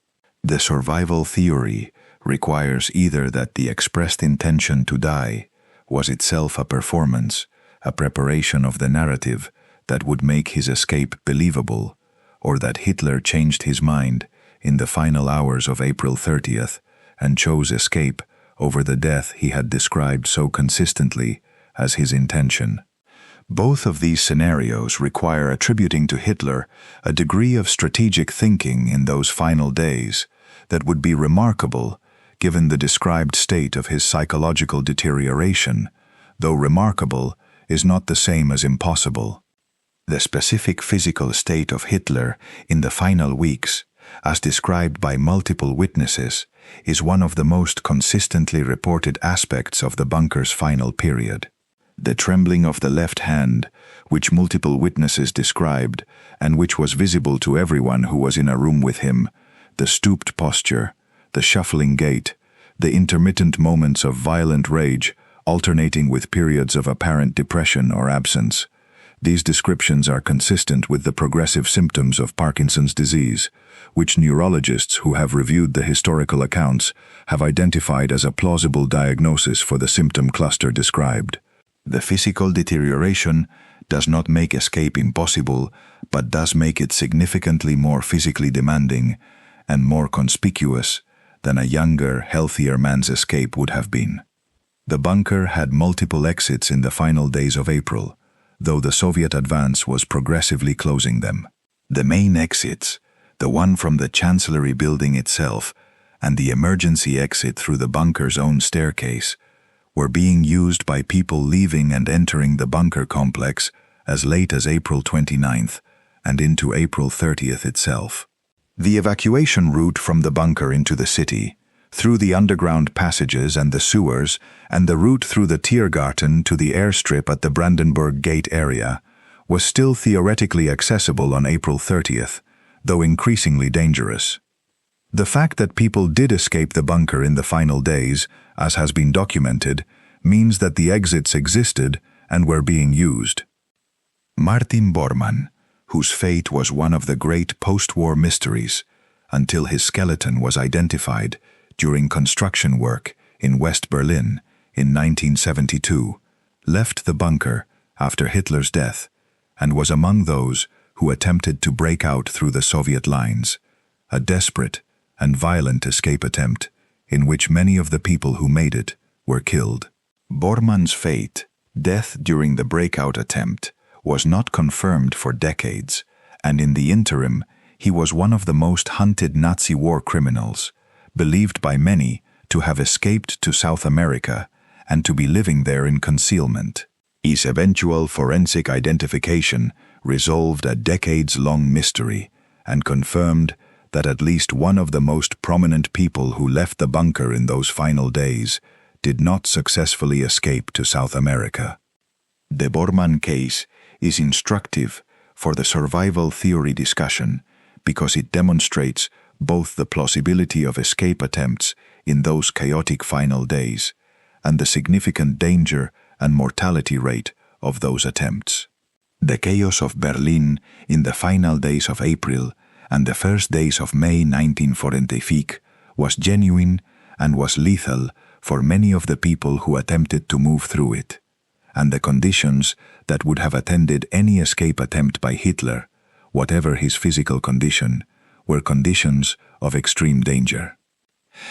The survival theory requires either that the expressed intention to die was itself a performance, a preparation of the narrative that would make his escape believable, or that Hitler changed his mind in the final hours of April 30th and chose escape over the death he had described so consistently as his intention. Both of these scenarios require attributing to Hitler a degree of strategic thinking in those final days that would be remarkable given the described state of his psychological deterioration, though remarkable, is not the same as impossible. The specific physical state of Hitler in the final weeks, as described by multiple witnesses, is one of the most consistently reported aspects of the bunker's final period. The trembling of the left hand, which multiple witnesses described, and which was visible to everyone who was in a room with him, the stooped posture, the shuffling gait, the intermittent moments of violent rage, alternating with periods of apparent depression or absence. These descriptions are consistent with the progressive symptoms of Parkinson's disease, which neurologists who have reviewed the historical accounts have identified as a plausible diagnosis for the symptom cluster described. The physical deterioration does not make escape impossible, but does make it significantly more physically demanding and more conspicuous than a younger, healthier man's escape would have been. The bunker had multiple exits in the final days of April, though the Soviet advance was progressively closing them. The main exits, the one from the Chancellery building itself, and the emergency exit through the bunker's own staircase, were being used by people leaving and entering the bunker complex as late as April 29th and into April 30th itself. The evacuation route from the bunker into the city, through the underground passages and the sewers, and the route through the Tiergarten to the airstrip at the Brandenburg Gate area, was still theoretically accessible on April 30th, though increasingly dangerous. The fact that people did escape the bunker in the final days, as has been documented, means that the exits existed and were being used. Martin Bormann, whose fate was one of the great post-war mysteries, until his skeleton was identified during construction work in West Berlin in 1972, left the bunker after Hitler's death and was among those who attempted to break out through the Soviet lines, a desperate and violent escape attempt in which many of the people who made it were killed. Bormann's fate, death during the breakout attempt, was not confirmed for decades, and in the interim, he was one of the most hunted Nazi war criminals, believed by many to have escaped to South America and to be living there in concealment. His eventual forensic identification resolved a decades-long mystery and confirmed that at least one of the most prominent people who left the bunker in those final days did not successfully escape to South America. The Bormann case is instructive for the survival theory discussion because it demonstrates both the plausibility of escape attempts in those chaotic final days and the significant danger and mortality rate of those attempts. The chaos of Berlin in the final days of April and the first days of May 1945 was genuine and was lethal for many of the people who attempted to move through it, and the conditions that would have attended any escape attempt by Hitler, whatever his physical condition, were conditions of extreme danger.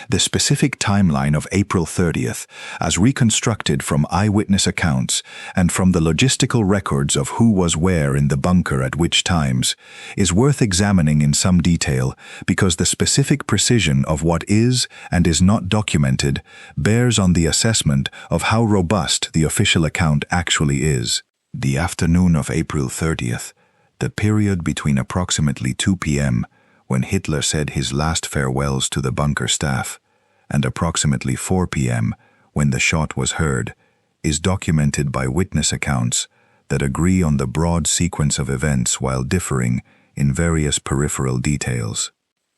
The specific timeline of April 30th, as reconstructed from eyewitness accounts and from the logistical records of who was where in the bunker at which times, is worth examining in some detail because the specific precision of what is and is not documented bears on the assessment of how robust the official account actually is. The afternoon of April 30th, the period between approximately 2 p.m. when Hitler said his last farewells to the bunker staff, and approximately 4 p.m. when the shot was heard, is documented by witness accounts that agree on the broad sequence of events while differing in various peripheral details.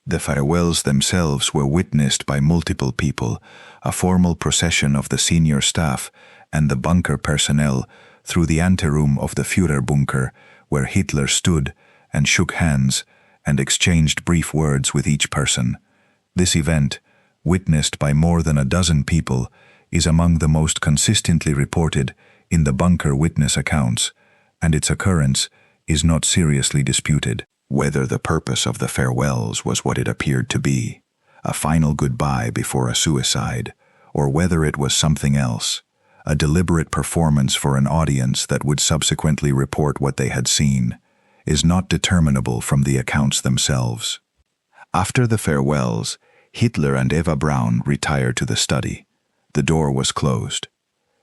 The farewells themselves were witnessed by multiple people, a formal procession of the senior staff and the bunker personnel through the anteroom of the Führerbunker, where Hitler stood and shook hands and exchanged brief words with each person. This event, witnessed by more than a dozen people, is among the most consistently reported in the bunker witness accounts, and its occurrence is not seriously disputed. Whether the purpose of the farewells was what it appeared to be, a final goodbye before a suicide, or whether it was something else, a deliberate performance for an audience that would subsequently report what they had seen, is not determinable from the accounts themselves. After the farewells, Hitler and Eva Braun retired to the study. The door was closed.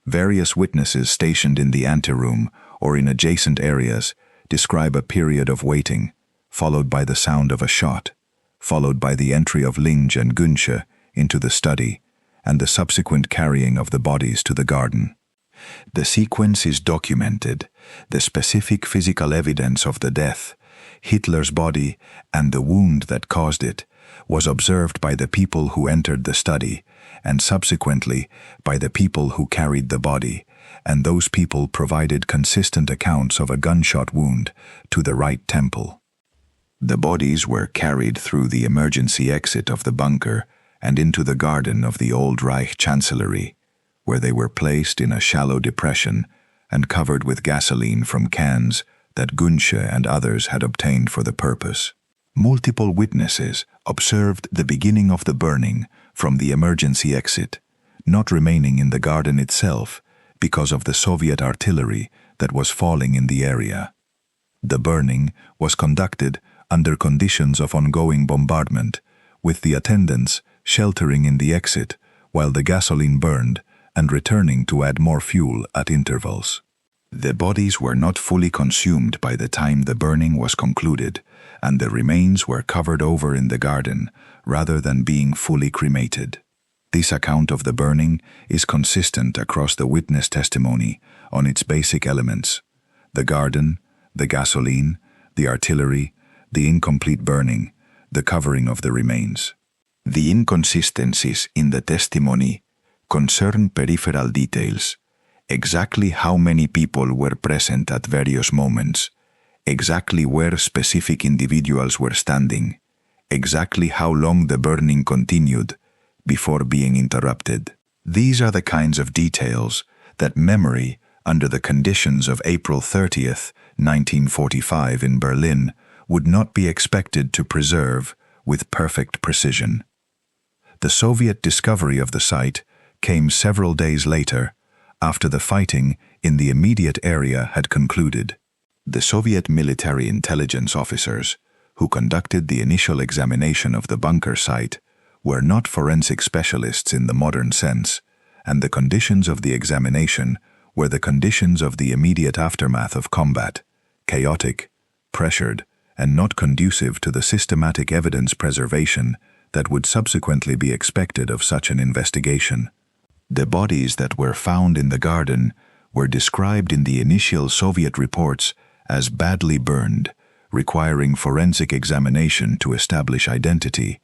Various witnesses stationed in the anteroom or in adjacent areas describe a period of waiting, followed by the sound of a shot, followed by the entry of Linge and Günsche into the study, and the subsequent carrying of the bodies to the garden. The sequence is documented. The specific physical evidence of the death, Hitler's body, and the wound that caused it, was observed by the people who entered the study, and subsequently by the people who carried the body, and those people provided consistent accounts of a gunshot wound to the right temple. The bodies were carried through the emergency exit of the bunker and into the garden of the old Reich Chancellery, where they were placed in a shallow depression and covered with gasoline from cans that Günsche and others had obtained for the purpose. Multiple witnesses observed the beginning of the burning from the emergency exit, not remaining in the garden itself because of the Soviet artillery that was falling in the area. The burning was conducted under conditions of ongoing bombardment, with the attendants sheltering in the exit while the gasoline burned and returning to add more fuel at intervals. The bodies were not fully consumed by the time the burning was concluded, and the remains were covered over in the garden rather than being fully cremated. This account of the burning is consistent across the witness testimony on its basic elements: the garden, the gasoline, the artillery, the incomplete burning, the covering of the remains. The inconsistencies in the testimony concern peripheral details: exactly how many people were present at various moments, exactly where specific individuals were standing, exactly how long the burning continued before being interrupted. These are the kinds of details that memory, under the conditions of April 30th, 1945 in Berlin, would not be expected to preserve with perfect precision. The Soviet discovery of the site came several days later, after the fighting in the immediate area had concluded. The Soviet military intelligence officers who conducted the initial examination of the bunker site were not forensic specialists in the modern sense, and the conditions of the examination were the conditions of the immediate aftermath of combat, chaotic, pressured, and not conducive to the systematic evidence preservation that would subsequently be expected of such an investigation. The bodies that were found in the garden were described in the initial Soviet reports as badly burned, requiring forensic examination to establish identity,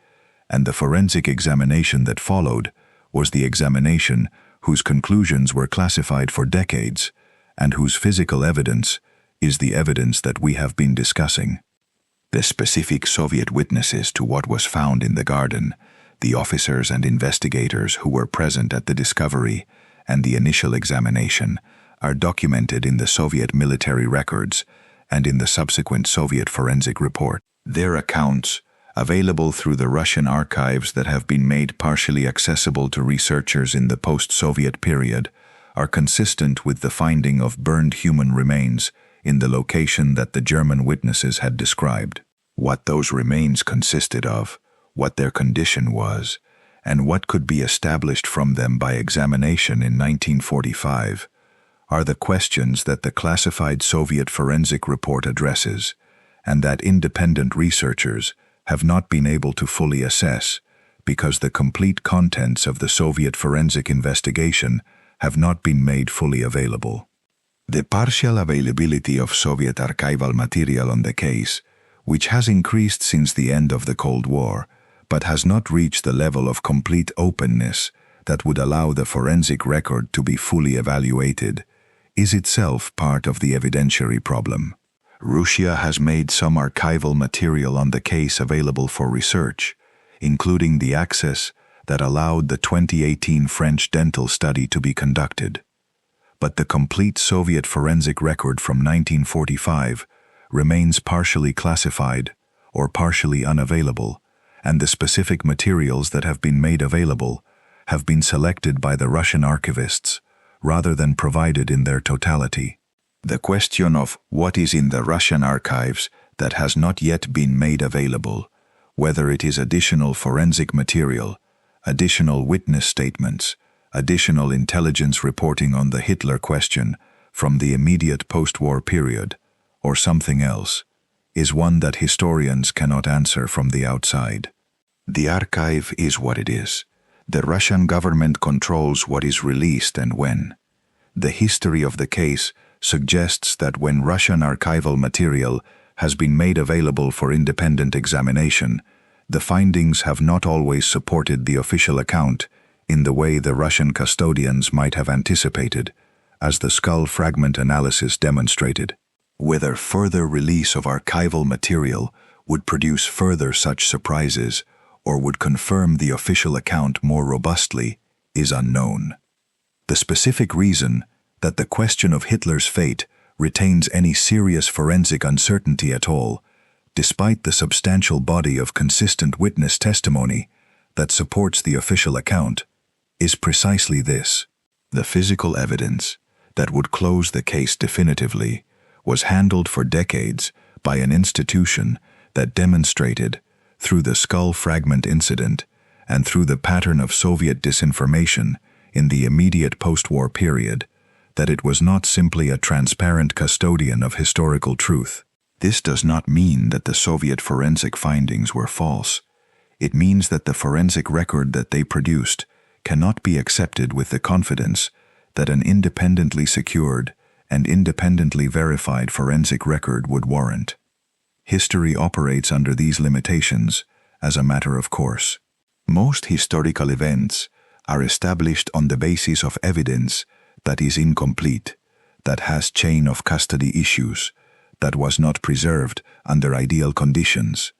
and the forensic examination that followed was the examination whose conclusions were classified for decades and whose physical evidence is the evidence that we have been discussing. The specific Soviet witnesses to what was found in the garden, the officers and investigators who were present at the discovery and the initial examination, are documented in the Soviet military records and in the subsequent Soviet forensic report. Their accounts, available through the Russian archives that have been made partially accessible to researchers in the post-Soviet period, are consistent with the finding of burned human remains in the location that the German witnesses had described. What those remains consisted of, what their condition was, and what could be established from them by examination in 1945 are the questions that the classified Soviet forensic report addresses, and that independent researchers have not been able to fully assess because the complete contents of the Soviet forensic investigation have not been made fully available. The partial availability of Soviet archival material on the case, which has increased since the end of the Cold War, but has not reached the level of complete openness that would allow the forensic record to be fully evaluated, is itself part of the evidentiary problem. Russia has made some archival material on the case available for research, including the access that allowed the 2018 French dental study to be conducted. But the complete Soviet forensic record from 1945 remains partially classified or partially unavailable, and the specific materials that have been made available have been selected by the Russian archivists rather than provided in their totality. The question of what is in the Russian archives that has not yet been made available, whether it is additional forensic material, additional witness statements, additional intelligence reporting on the Hitler question from the immediate post-war period, or something else, is one that historians cannot answer from the outside. The archive is what it is. The Russian government controls what is released and when. The history of the case suggests that when Russian archival material has been made available for independent examination, the findings have not always supported the official account in the way the Russian custodians might have anticipated, as the skull fragment analysis demonstrated. Whether further release of archival material would produce further such surprises or would confirm the official account more robustly is unknown. The specific reason that the question of Hitler's fate retains any serious forensic uncertainty at all, despite the substantial body of consistent witness testimony that supports the official account, is precisely this. The physical evidence that would close the case definitively was handled for decades by an institution that demonstrated, through the skull fragment incident and through the pattern of Soviet disinformation in the immediate post-war period, that it was not simply a transparent custodian of historical truth. This does not mean that the Soviet forensic findings were false. It means that the forensic record that they produced cannot be accepted with the confidence that an independently secured and independently verified forensic record would warrant. History operates under these limitations as a matter of course. Most historical events are established on the basis of evidence that is incomplete, that has chain of custody issues, that was not preserved under ideal conditions,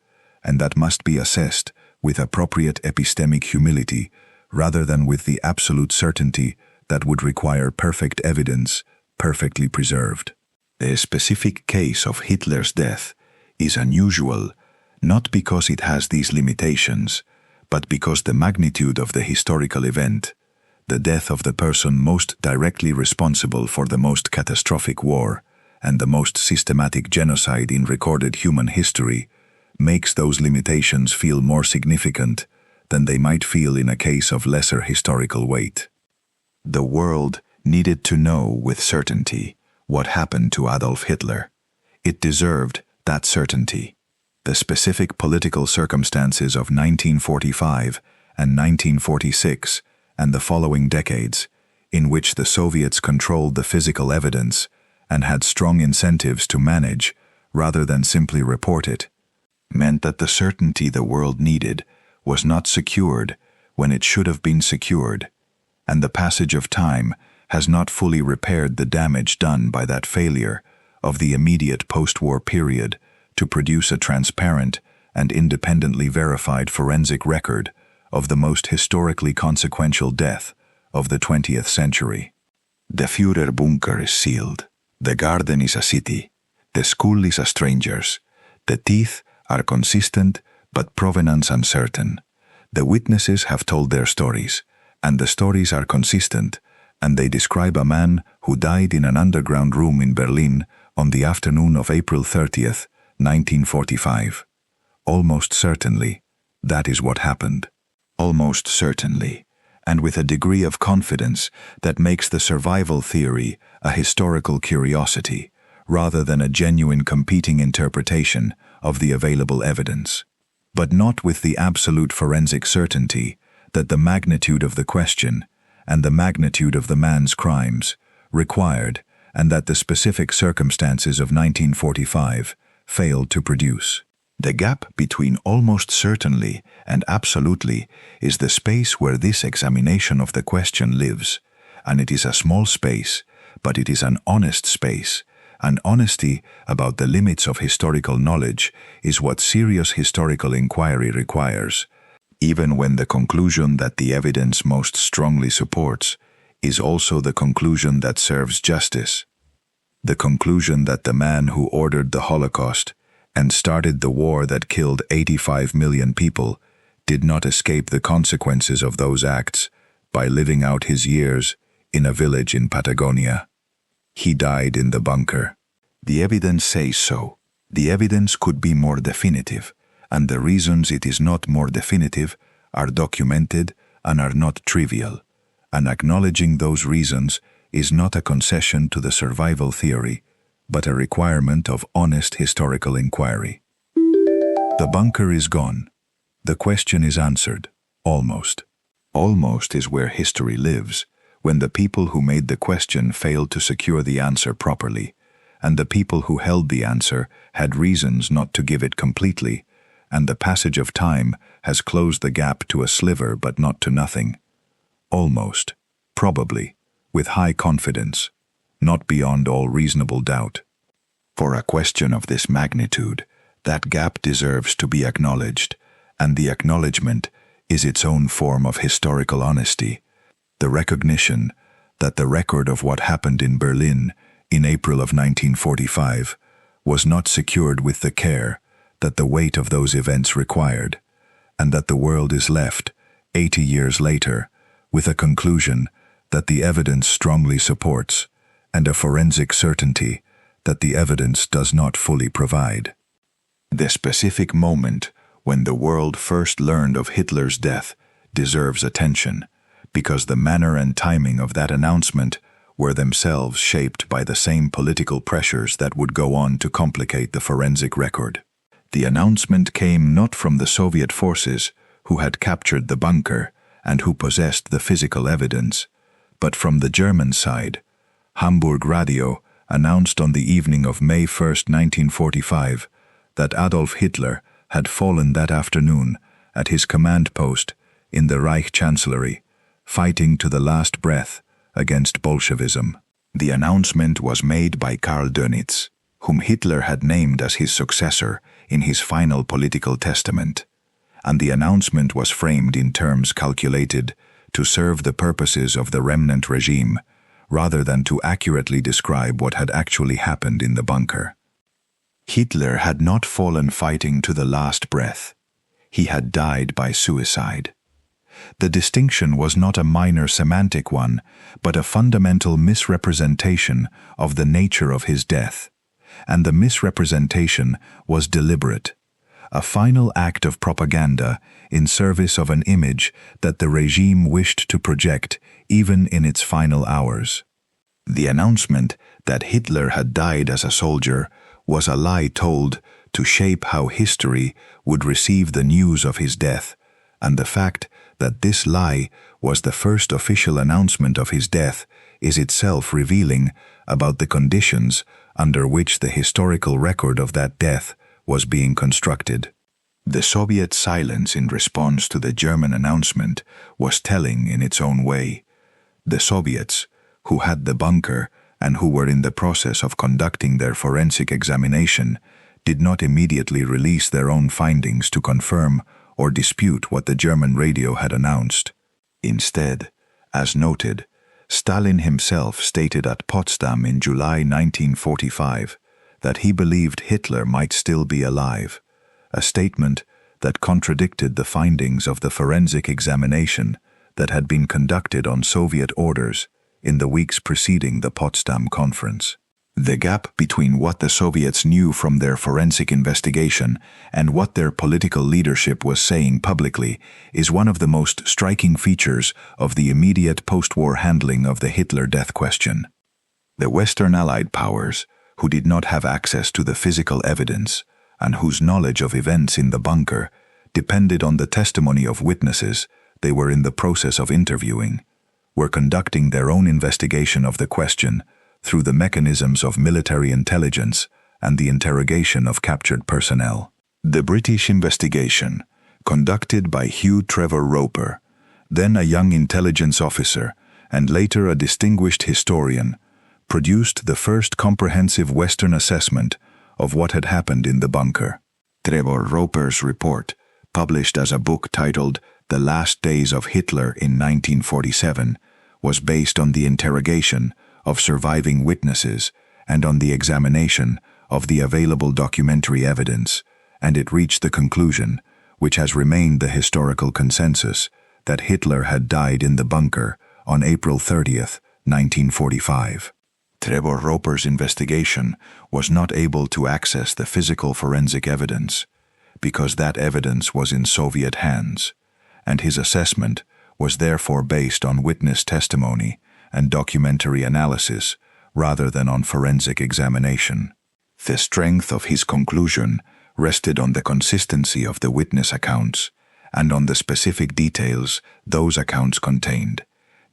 and that must be assessed with appropriate epistemic humility rather than with the absolute certainty that would require perfect evidence, perfectly preserved. The specific case of Hitler's death is unusual, not because it has these limitations, but because the magnitude of the historical event, the death of the person most directly responsible for the most catastrophic war and the most systematic genocide in recorded human history, makes those limitations feel more significant than they might feel in a case of lesser historical weight. The world needed to know with certainty what happened to Adolf Hitler. It deserved that certainty. The specific political circumstances of 1945 and 1946 and the following decades, in which the Soviets controlled the physical evidence and had strong incentives to manage rather than simply report it, meant that the certainty the world needed was not secured when it should have been secured, and the passage of time has not fully repaired the damage done by that failure of the immediate post-war period to produce a transparent and independently verified forensic record of the most historically consequential death of the 20th century. The Führerbunker is sealed. The garden is a city. The school is a stranger's. The teeth are consistent, but provenance uncertain. The witnesses have told their stories, and the stories are consistent, and they describe a man who died in an underground room in Berlin on the afternoon of April 30th, 1945. Almost certainly, that is what happened. Almost certainly, and with a degree of confidence that makes the survival theory a historical curiosity, rather than a genuine competing interpretation of the available evidence. But not with the absolute forensic certainty that the magnitude of the question and the magnitude of the man's crimes required, and that the specific circumstances of 1945 failed to produce. The gap between almost certainly and absolutely is the space where this examination of the question lives, and it is a small space, but it is an honest space. And honesty about the limits of historical knowledge is what serious historical inquiry requires, even when the conclusion that the evidence most strongly supports is also the conclusion that serves justice. The conclusion that the man who ordered the Holocaust and started the war that killed 85 million people did not escape the consequences of those acts by living out his years in a village in Patagonia. He died in the bunker. The evidence says so. The evidence could be more definitive, and the reasons it is not more definitive are documented and are not trivial. and acknowledging those reasons is not a concession to the survival theory, but a requirement of honest historical inquiry. The bunker is gone. The question is answered. Almost. Almost is where history lives, when the people who made the question failed to secure the answer properly, and the people who held the answer had reasons not to give it completely, and the passage of time has closed the gap to a sliver but not to nothing. Almost, probably, with high confidence, not beyond all reasonable doubt. For a question of this magnitude, that gap deserves to be acknowledged, and the acknowledgement is its own form of historical honesty, the recognition that the record of what happened in Berlin in April of 1945 was not secured with the care that the weight of those events required, and that the world is left, 80 years later, with a conclusion that the evidence strongly supports, and a forensic certainty that the evidence does not fully provide. The specific moment when the world first learned of Hitler's death deserves attention, because the manner and timing of that announcement were themselves shaped by the same political pressures that would go on to complicate the forensic record. The announcement came not from the Soviet forces who had captured the bunker and who possessed the physical evidence, but from the German side. Hamburg Radio announced on the evening of May 1, 1945, that Adolf Hitler had fallen that afternoon at his command post in the Reich Chancellery, fighting to the last breath against Bolshevism. The announcement was made by Karl Dönitz, whom Hitler had named as his successor in his final political testament, and the announcement was framed in terms calculated to serve the purposes of the remnant regime, rather than to accurately describe what had actually happened in the bunker. Hitler had not fallen fighting to the last breath. He had died by suicide. The distinction was not a minor semantic one, but a fundamental misrepresentation of the nature of his death, and the misrepresentation was deliberate, a final act of propaganda in service of an image that the regime wished to project even in its final hours. The announcement that Hitler had died as a soldier was a lie told to shape how history would receive the news of his death, and the fact that this lie was the first official announcement of his death is itself revealing about the conditions under which the historical record of that death was being constructed. The Soviet silence in response to the German announcement was telling in its own way. The Soviets, who had the bunker and who were in the process of conducting their forensic examination, did not immediately release their own findings to confirm or dispute what the German radio had announced. Instead, as noted, Stalin himself stated at Potsdam in July 1945 that he believed Hitler might still be alive, a statement that contradicted the findings of the forensic examination that had been conducted on Soviet orders in the weeks preceding the Potsdam Conference. The gap between what the Soviets knew from their forensic investigation and what their political leadership was saying publicly is one of the most striking features of the immediate post-war handling of the Hitler death question. The Western Allied powers, who did not have access to the physical evidence and whose knowledge of events in the bunker depended on the testimony of witnesses they were in the process of interviewing, were conducting their own investigation of the question through the mechanisms of military intelligence and the interrogation of captured personnel. The British investigation, conducted by Hugh Trevor Roper, then a young intelligence officer and later a distinguished historian, produced the first comprehensive Western assessment of what had happened in the bunker. Trevor Roper's report, published as a book titled The Last Days of Hitler in 1947, was based on the interrogation of surviving witnesses and on the examination of the available documentary evidence, and it reached the conclusion, which has remained the historical consensus, that Hitler had died in the bunker on April 30th, 1945. Trevor Roper's investigation was not able to access the physical forensic evidence because that evidence was in Soviet hands, and his assessment was therefore based on witness testimony and documentary analysis rather than on forensic examination. The strength of his conclusion rested on the consistency of the witness accounts and on the specific details those accounts contained,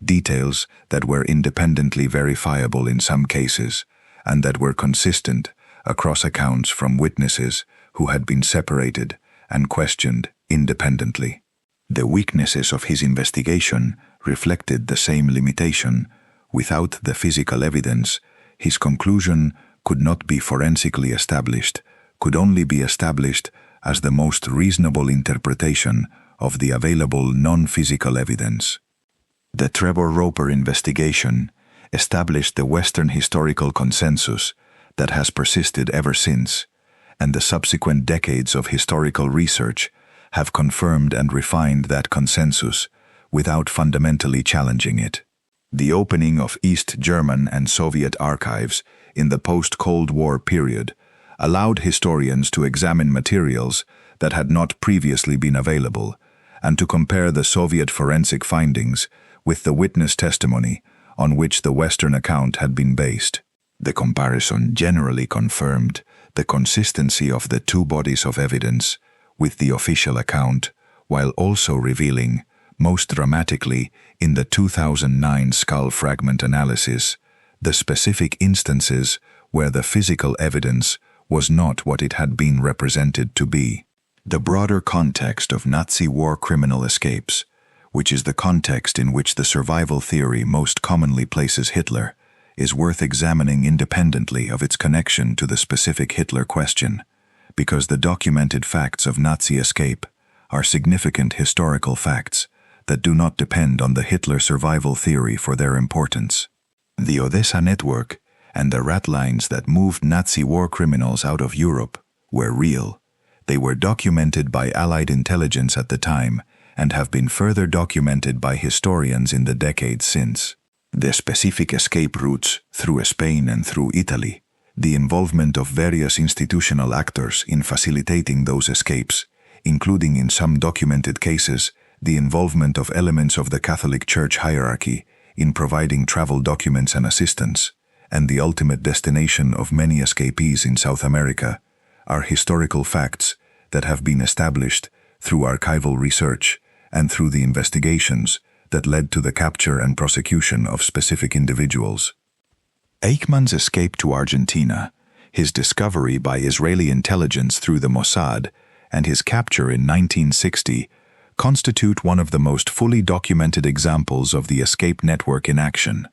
details that were independently verifiable in some cases and that were consistent across accounts from witnesses who had been separated and questioned independently. The weaknesses of his investigation reflected the same limitation. Without the physical evidence, his conclusion could not be forensically established, could only be established as the most reasonable interpretation of the available non-physical evidence. The Trevor Roper investigation established the Western historical consensus that has persisted ever since, and the subsequent decades of historical research have confirmed and refined that consensus without fundamentally challenging it. The opening of East German and Soviet archives in the post-Cold War period allowed historians to examine materials that had not previously been available and to compare the Soviet forensic findings with the witness testimony on which the Western account had been based. The comparison generally confirmed the consistency of the two bodies of evidence with the official account, while also revealing, most dramatically in the 2009 skull fragment analysis, the specific instances where the physical evidence was not what it had been represented to be. The broader context of Nazi war criminal escapes, which is the context in which the survival theory most commonly places Hitler, is worth examining independently of its connection to the specific Hitler question, because the documented facts of Nazi escape are significant historical facts that do not depend on the Hitler survival theory for their importance. The Odessa network and the rat lines that moved Nazi war criminals out of Europe were real. They were documented by Allied intelligence at the time and have been further documented by historians in the decades since. The specific escape routes through Spain and through Italy, the involvement of various institutional actors in facilitating those escapes, including in some documented cases, the involvement of elements of the Catholic Church hierarchy in providing travel documents and assistance, and the ultimate destination of many escapees in South America, are historical facts that have been established through archival research and through the investigations that led to the capture and prosecution of specific individuals. Eichmann's escape to Argentina, his discovery by Israeli intelligence through the Mossad, and his capture in 1960 constitute one of the most fully documented examples of the escape network in action.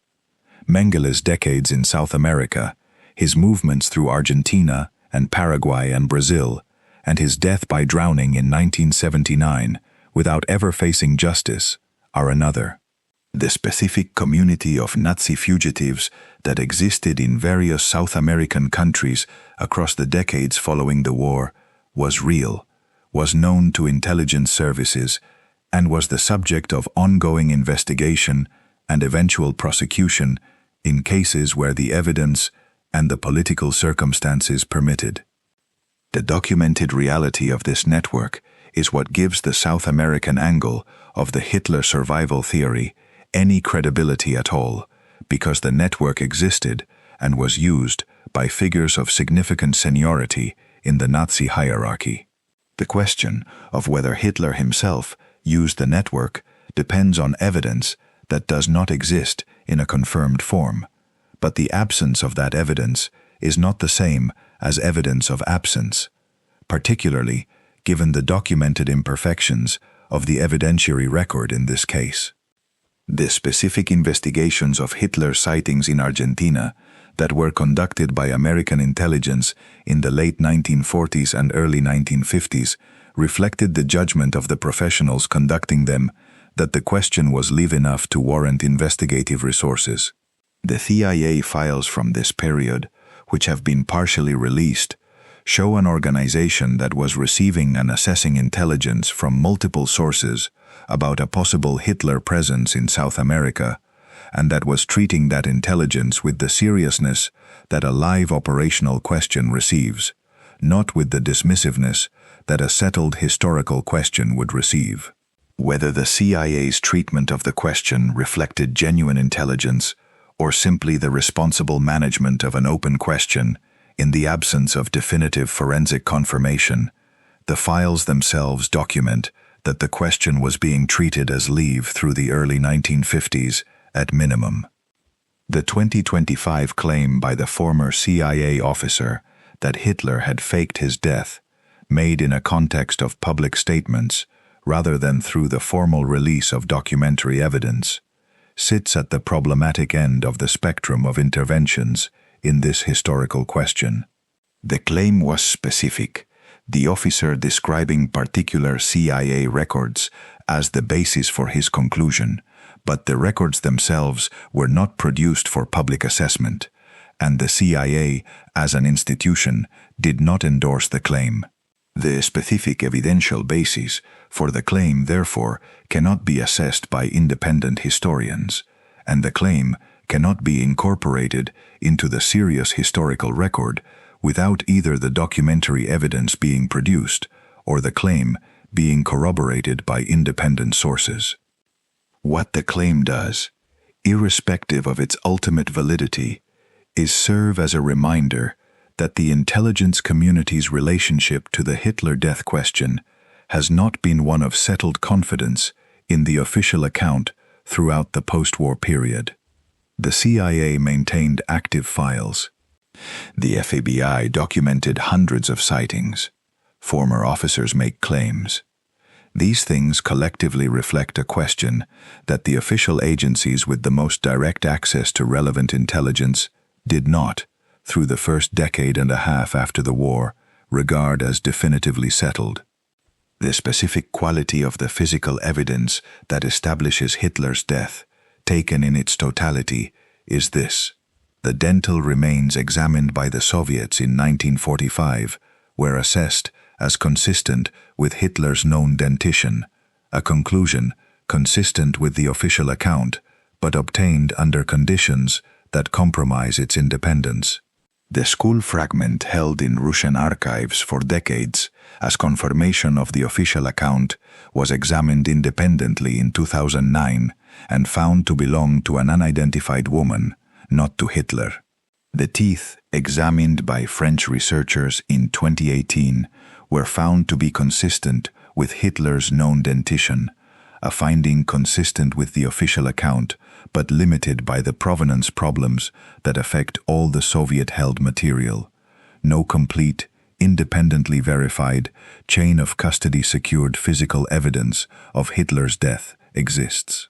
Mengele's decades in South America, his movements through Argentina and Paraguay and Brazil, and his death by drowning in 1979 without ever facing justice, are another. The specific community of Nazi fugitives that existed in various South American countries across the decades following the war was real, was known to intelligence services, and was the subject of ongoing investigation and eventual prosecution in cases where the evidence and the political circumstances permitted. The documented reality of this network is what gives the South American angle of the Hitler survival theory any credibility at all, because the network existed and was used by figures of significant seniority in the Nazi hierarchy. The question of whether Hitler himself used the network depends on evidence that does not exist in a confirmed form, but the absence of that evidence is not the same as evidence of absence, particularly given the documented imperfections of the evidentiary record in this case. The specific investigations of Hitler sightings in Argentina that were conducted by American intelligence in the late 1940s and early 1950s reflected the judgment of the professionals conducting them that the question was live enough to warrant investigative resources. The CIA files from this period, which have been partially released, show an organization that was receiving and assessing intelligence from multiple sources about a possible Hitler presence in South America, and that was treating that intelligence with the seriousness that a live operational question receives, not with the dismissiveness that a settled historical question would receive. Whether the CIA's treatment of the question reflected genuine intelligence or simply the responsible management of an open question in the absence of definitive forensic confirmation, the files themselves document that the question was being treated as leave through the early 1950s at minimum. The 2025 claim by the former CIA officer that Hitler had faked his death, made in a context of public statements rather than through the formal release of documentary evidence, sits at the problematic end of the spectrum of interventions in this historical question. The claim was specific, the officer describing particular CIA records as the basis for his conclusion, but the records themselves were not produced for public assessment, and the CIA, as an institution, did not endorse the claim. The specific evidential basis for the claim, therefore, cannot be assessed by independent historians, and the claim cannot be incorporated into the serious historical record without either the documentary evidence being produced or the claim being corroborated by independent sources. What the claim does, irrespective of its ultimate validity, is serve as a reminder that the intelligence community's relationship to the Hitler death question has not been one of settled confidence in the official account throughout the post-war period. The CIA maintained active files. The FBI documented hundreds of sightings. Former officers make claims. These things collectively reflect a question that the official agencies with the most direct access to relevant intelligence did not, through the first decade and a half after the war, regard as definitively settled. The specific quality of the physical evidence that establishes Hitler's death, taken in its totality, is this. The dental remains examined by the Soviets in 1945 were assessed as consistent with Hitler's known dentition, a conclusion consistent with the official account, but obtained under conditions that compromise its independence. The school fragment held in Russian archives for decades as confirmation of the official account was examined independently in 2009 and found to belong to an unidentified woman, not to Hitler. The teeth, examined by French researchers in 2018, were found to be consistent with Hitler's known dentition, a finding consistent with the official account, but limited by the provenance problems that affect all the Soviet-held material. No complete, independently verified, chain of custody secured physical evidence of Hitler's death exists.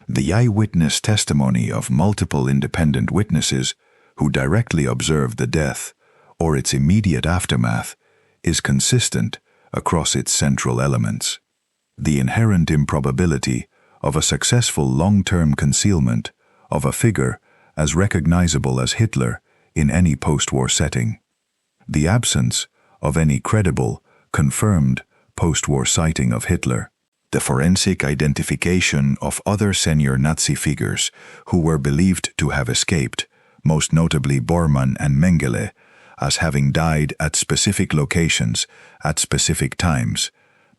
The eyewitness testimony of multiple independent witnesses who directly observed the death or its immediate aftermath is consistent across its central elements. The inherent improbability of a successful long-term concealment of a figure as recognizable as Hitler in any post-war setting. The absence of any credible, confirmed post-war sighting of Hitler. The forensic identification of other senior Nazi figures who were believed to have escaped, most notably Bormann and Mengele, as having died at specific locations at specific times,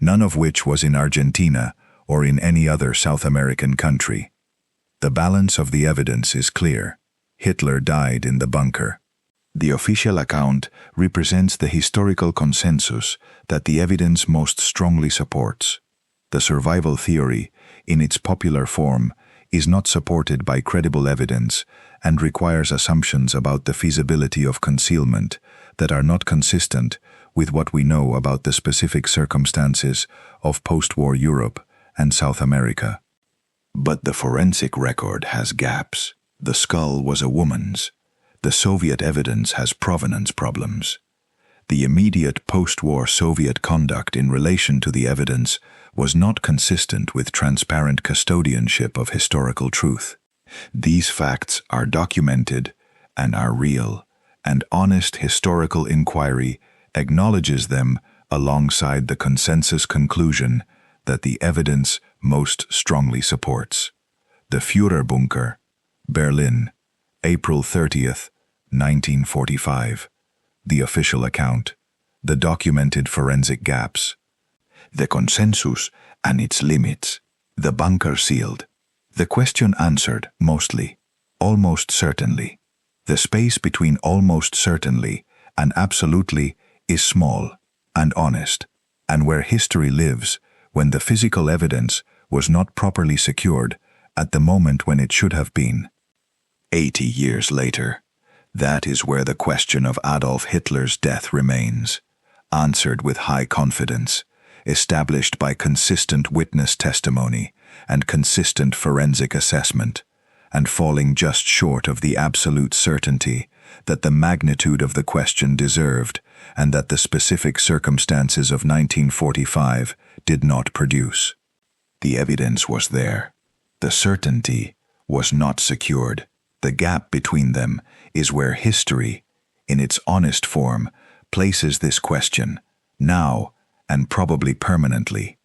none of which was in Argentina or in any other South American country. The balance of the evidence is clear. Hitler died in the bunker. The official account represents the historical consensus that the evidence most strongly supports. The survival theory, in its popular form, is not supported by credible evidence and requires assumptions about the feasibility of concealment that are not consistent with what we know about the specific circumstances of post-war Europe and South America. But the forensic record has gaps. The skull was a woman's. The Soviet evidence has provenance problems. The immediate post-war Soviet conduct in relation to the evidence was not consistent with transparent custodianship of historical truth. These facts are documented and are real, and honest historical inquiry acknowledges them alongside the consensus conclusion that the evidence most strongly supports. The Führerbunker, Berlin, April 30th, 1945. The official account. The documented forensic gaps. The consensus and its limits. The bunker sealed. The question answered, mostly, almost certainly. The space between almost certainly and absolutely is small and honest, and where history lives, when the physical evidence was not properly secured at the moment when it should have been. 80 years later, that is where the question of Adolf Hitler's death remains, answered with high confidence, established by consistent witness testimony and consistent forensic assessment, and falling just short of the absolute certainty that the magnitude of the question deserved and that the specific circumstances of 1945 did not produce. The evidence was there. The certainty was not secured. The gap between them is where history, in its honest form, places this question, now and probably permanently,